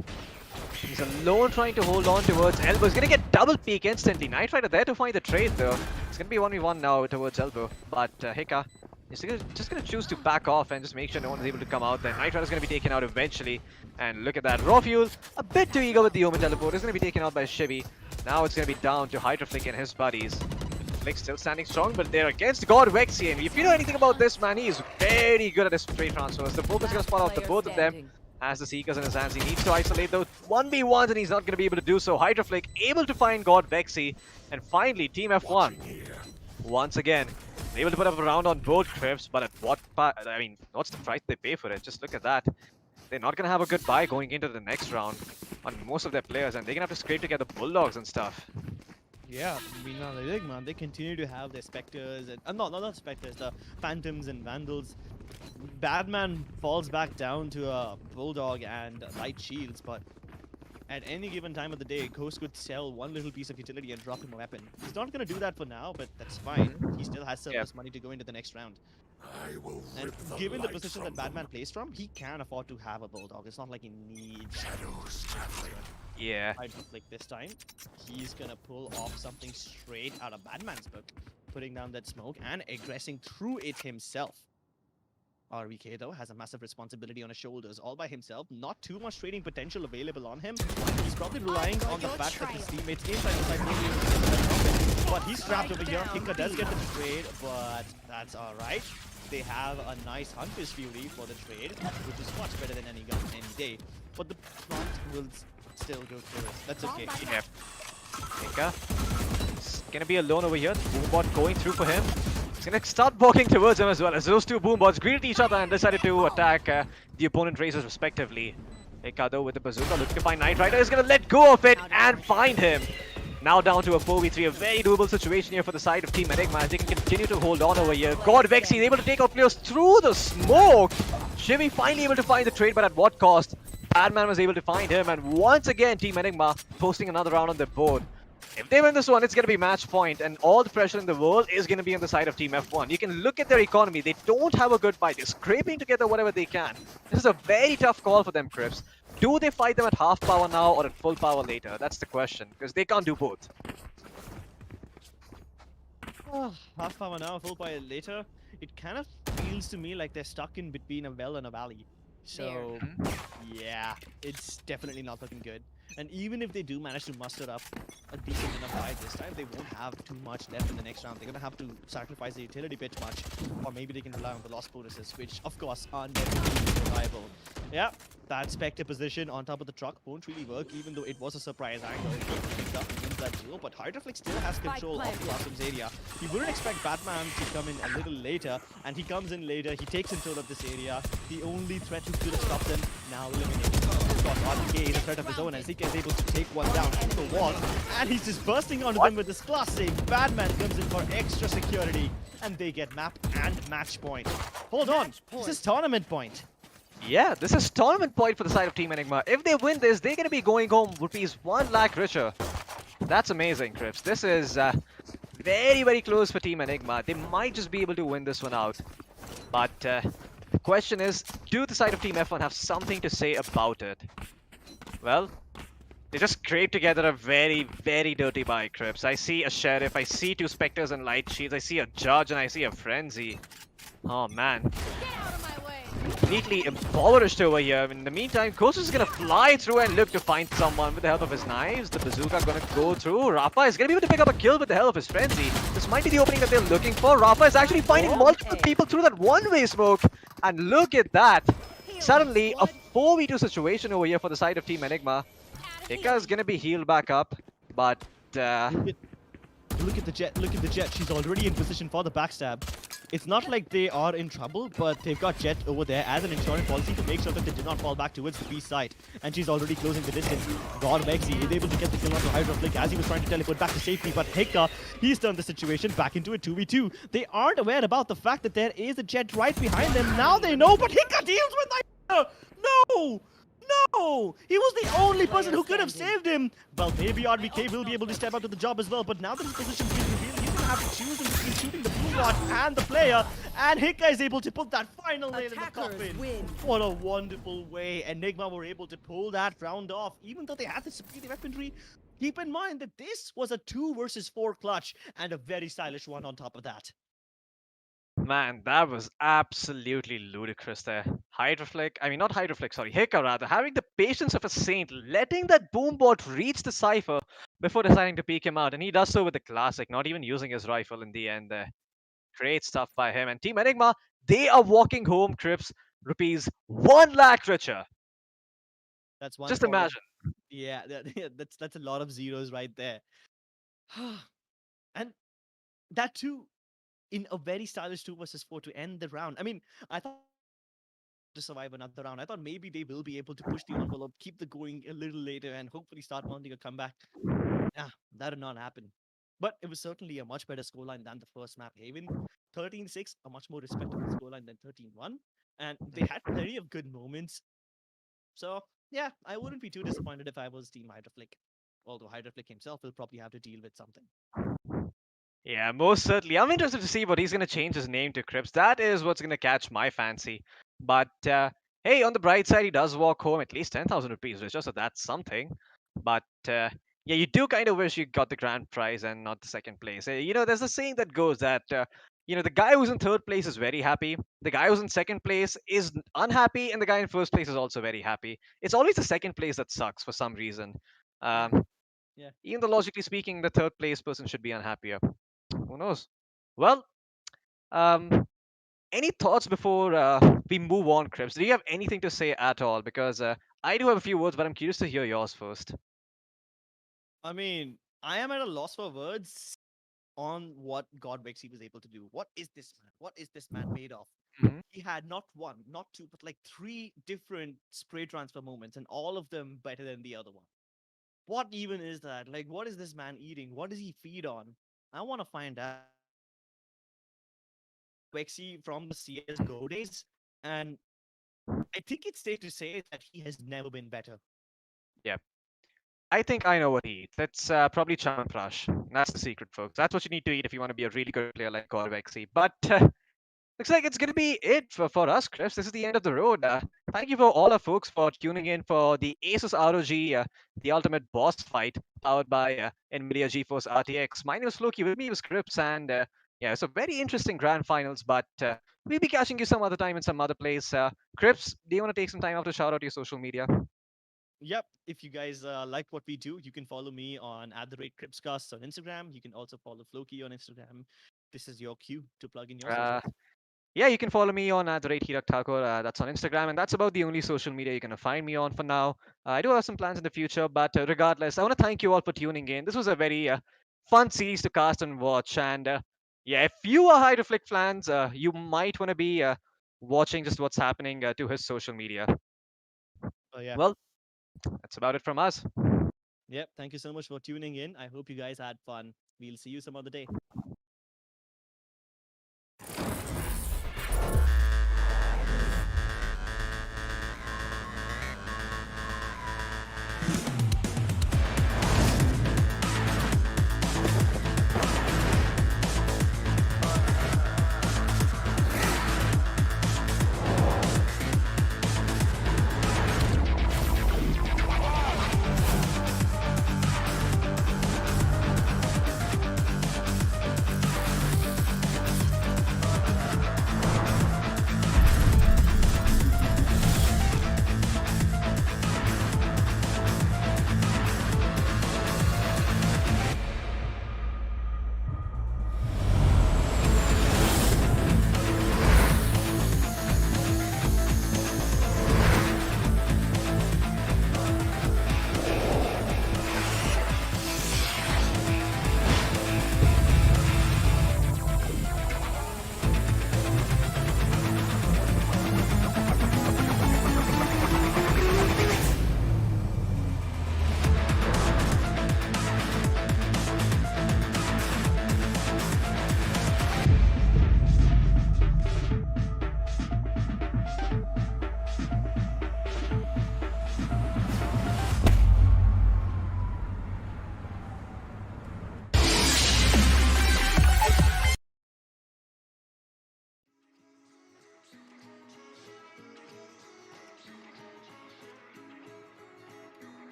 Speaker 2: he's alone trying to hold on towards Elbow. He's going to get double peek instantly. Knight Rider there to find the trade though. It's going to be 1v1 now towards Elbow. But Hika is just going to choose to back off and just make sure no one is able to come out there. Knight Rider is going to be taken out eventually. And look at that. Raw Fuel, a bit too eager with the Omen Teleport. Is going to be taken out by Shivy. Now it's going to be down to Hydraflick and his buddies. Flick still standing strong, but they're against God Wexy. And if you know anything about this man, he is very good at his trade transfers. The focus is going to spot out the both of them. Has the Seekers in his hands. He needs to isolate those 1v1s, and he's not going to be able to do so. Hydraflick able to find God Wexy. And finally, Team F1, once again, able to put up a round on both Cribs, but at what I mean, what's the price they pay for it? Just look at that. They're not going to have a good buy going into the next round on most of their players, and they're going to have to scrape together Bulldogs and stuff.
Speaker 1: Yeah, meanwhile, Enigma, they continue to have their Spectres, and not Spectres, the Phantoms and Vandals. Batman falls back down to a Bulldog and light shields, but at any given time of the day, Ghost could sell one little piece of utility and drop him a weapon. He's not going to do that for now, but that's fine. He still has surplus money to go into the next round. And given the position that Batman plays from, he can afford to have a Bulldog. It's not like he needs
Speaker 2: Yeah.
Speaker 1: Hydraflick this time. He's gonna pull off something straight out of Batman's book, putting down that smoke and aggressing through it himself. RVK though has a massive responsibility on his shoulders, all by himself. Not too much trading potential available on him. He's probably relying on the fact that his teammates inside the side won't be able to get that profit. But he's trapped over here. Hika does get the trade, but that's alright. They have a nice Hunter's Fury for the trade, which is much better than any gun any day. But the front will still go through it. That's okay.
Speaker 2: Yep. Nika. It's gonna be alone over here. Boombot going through for him. He's gonna start walking towards him as well, as those two Boombots greeted each other and decided to attack the opponent races respectively. Nika though with the bazooka looking to find Knight Rider. Is gonna let go of it and find him. Now down to a 4v3, a very doable situation here for the side of Team Enigma as they can continue to hold on over here. God Vexy is able to take out players through the smoke. Shivy finally able to find the trade, but at what cost? Batman was able to find him, and once again Team Enigma posting another round on the board. If they win this one, it's going to be match point, and all the pressure in the world is going to be on the side of Team F1. You can look at their economy. They don't have a good fight. They're scraping together whatever they can. This is a very tough call for them, Crips. Do they fight them at half power now or at full power later? That's the question, because they can't do both.
Speaker 1: Half power now, full power later. It kind of feels to me like they're stuck in between a well and a valley. So, yeah, it's definitely not looking good. And even if they do manage to muster up a decent enough fight this time, they won't have too much left in the next round. They're gonna have to sacrifice the utility bit much, or maybe they can rely on the lost bonuses, which of course aren't definitely reliable. Yeah, that Spectre position on top of the truck won't really work, even though it was a surprise angle. He picked up and wins that duel, but Hydraflick still has control of the Awesom's area. He wouldn't expect Batman to come in a little later, and he comes in later. He takes control of this area. The only threat who could have stopped him now eliminated. Of course, RTK is a threat of his own, as Zika is able to take one down on the wall, and he's just bursting onto them with this classic. Batman comes in for extra security, and they get map and match point. Hold on, this is tournament point.
Speaker 2: Yeah, this is tournament point for the side of Team Enigma. If they win this, they're going to be going home rupees 1 lakh richer. That's amazing, Crips. This is very, very close for Team Enigma. They might just be able to win this one out. But the question is, do the side of Team F1 have something to say about it? Well, they just scraped together a very, very dirty buy, Crips. I see a Sheriff, I see 2 Spectres and Light Shields, I see a Judge, and I see a Frenzy. Oh, man.
Speaker 4: Get out of my way.
Speaker 2: Completely impoverished over here. In the meantime, Kosus is gonna fly through and look to find someone with the help of his knives. The bazooka gonna go through. Rafa is gonna be able to pick up a kill with the help of his frenzy. This might be the opening that they're looking for. Rafa is actually finding multiple people through that one-way smoke. And look at that. Suddenly, a 4v2 situation over here for the side of Team Enigma. Hika is gonna be healed back up, but
Speaker 1: Look at the Jet, look at the Jet. She's already in position for the backstab. It's not like they are in trouble, but they've got Jet over there as an insurance policy to make sure that they do not fall back towards the B side. And she's already closing the distance. God Vexy is able to get the kill onto Hydraflick as he was trying to teleport back to safety, but Hika, he's turned the situation back into a 2v2. They aren't aware about the fact that there is a Jet right behind them. Now they know, but Hika deals with Hydraflick. No! No! He was the only person who could have saved him! Well, maybe RBK will be able to step up to the job as well, but now that his position's been revealed, he's gonna have to choose between shooting the blue rod and the player, and Hika is able to put that final nail in the coffin. What a wonderful way Enigma were able to pull that round off, even though they had the superior weaponry. Keep in mind that this was a 2 versus 4 clutch, and a very stylish one on top of that.
Speaker 2: man, that was absolutely ludicrous there. Hydraflick, I mean not Hydraflick, sorry, Hika rather, having the patience of a saint, letting that Boombot reach the Cypher before deciding to peek him out, and he does so with the classic, not even using his rifle in the end there. Great stuff by him, and Team Enigma, they are walking home, Crips, rupees 1 lakh richer.
Speaker 1: That's one.
Speaker 2: Just imagine.
Speaker 1: Yeah, that's a lot of zeros right there. And that too, in a very stylish 2 versus 4 to end the round. I mean, I thought to survive another round. I thought maybe they will be able to push the envelope, keep the going a little later, and hopefully start mounting a comeback. Yeah, that did not happen. But it was certainly a much better scoreline than the first map, Haven. 13-6, a much more respectable scoreline than 13-1. And they had plenty of good moments. So, yeah, I wouldn't be too disappointed if I was Team Hydraflick. Although Hydraflick himself will probably have to deal with something.
Speaker 2: Yeah, most certainly. I'm interested to see what he's going to change his name to Crips. That is what's going to catch my fancy. But hey, on the bright side, he does walk home at least 10,000 rupees, which just so that's something. But yeah, you do kind of wish you got the grand prize and not the second place. There's a saying that goes that the guy who's in third place is very happy, the guy who's in second place is unhappy, and the guy in first place is also very happy. It's always the second place that sucks for some reason.
Speaker 1: Yeah,
Speaker 2: Um,
Speaker 1: yeah.
Speaker 2: Even though logically speaking, the third place person should be unhappier. Who knows? Well, um, any thoughts before we move on, Crips? Do you have anything to say at all? Because I do have a few words, but I'm curious to hear yours first.
Speaker 1: I mean, I am at a loss for words on what God Vexy was able to do. What is this man? What is this man made of?
Speaker 2: Mhm.
Speaker 1: He had not one, not two, but like three different spray transfer moments, and all of them better than the other one. What even is that? Like, what is this man eating? What does he feed on? I want to find out. Vexy from the CS:GO days, and I think it's safe to say that he has never been better.
Speaker 2: Yeah, I think I know what he eats. That's probably Chamanprash. That's the secret, folks. That's what you need to eat if you want to be a really good player like Gorvexy. But looks like it's going to be it for us, Chris. This is the end of the road. Thank you for all our folks for tuning in for the Asus ROG, the Ultimate Boss Fight, powered by Nvidia GeForce RTX. My name is Floki. With me was Crips, and yeah, it's a very interesting grand finals. But we'll be catching you some other time in some other place. Crips, do you want to take some time out to shout out your social media?
Speaker 1: Yep. If you guys like what we do, you can follow me on @Cripscast on Instagram. You can also follow Floki on Instagram. This is your cue to plug in your
Speaker 2: Uh,
Speaker 1: socials.
Speaker 2: Yeah, you can follow me on the rate Hirak Thakur. That's on Instagram, and that's about the only social media you're gonna find me on for now. I do have some plans in the future, but regardless, I want to thank you all for tuning in. This was a very fun series to cast and watch, and yeah, if you are Hydraflick fans, you might want to be watching just what's happening to his social media.
Speaker 1: Oh yeah.
Speaker 2: Well, that's about it from us.
Speaker 1: Yep. Thank you so much for tuning in. I hope you guys had fun. We'll see you some other day.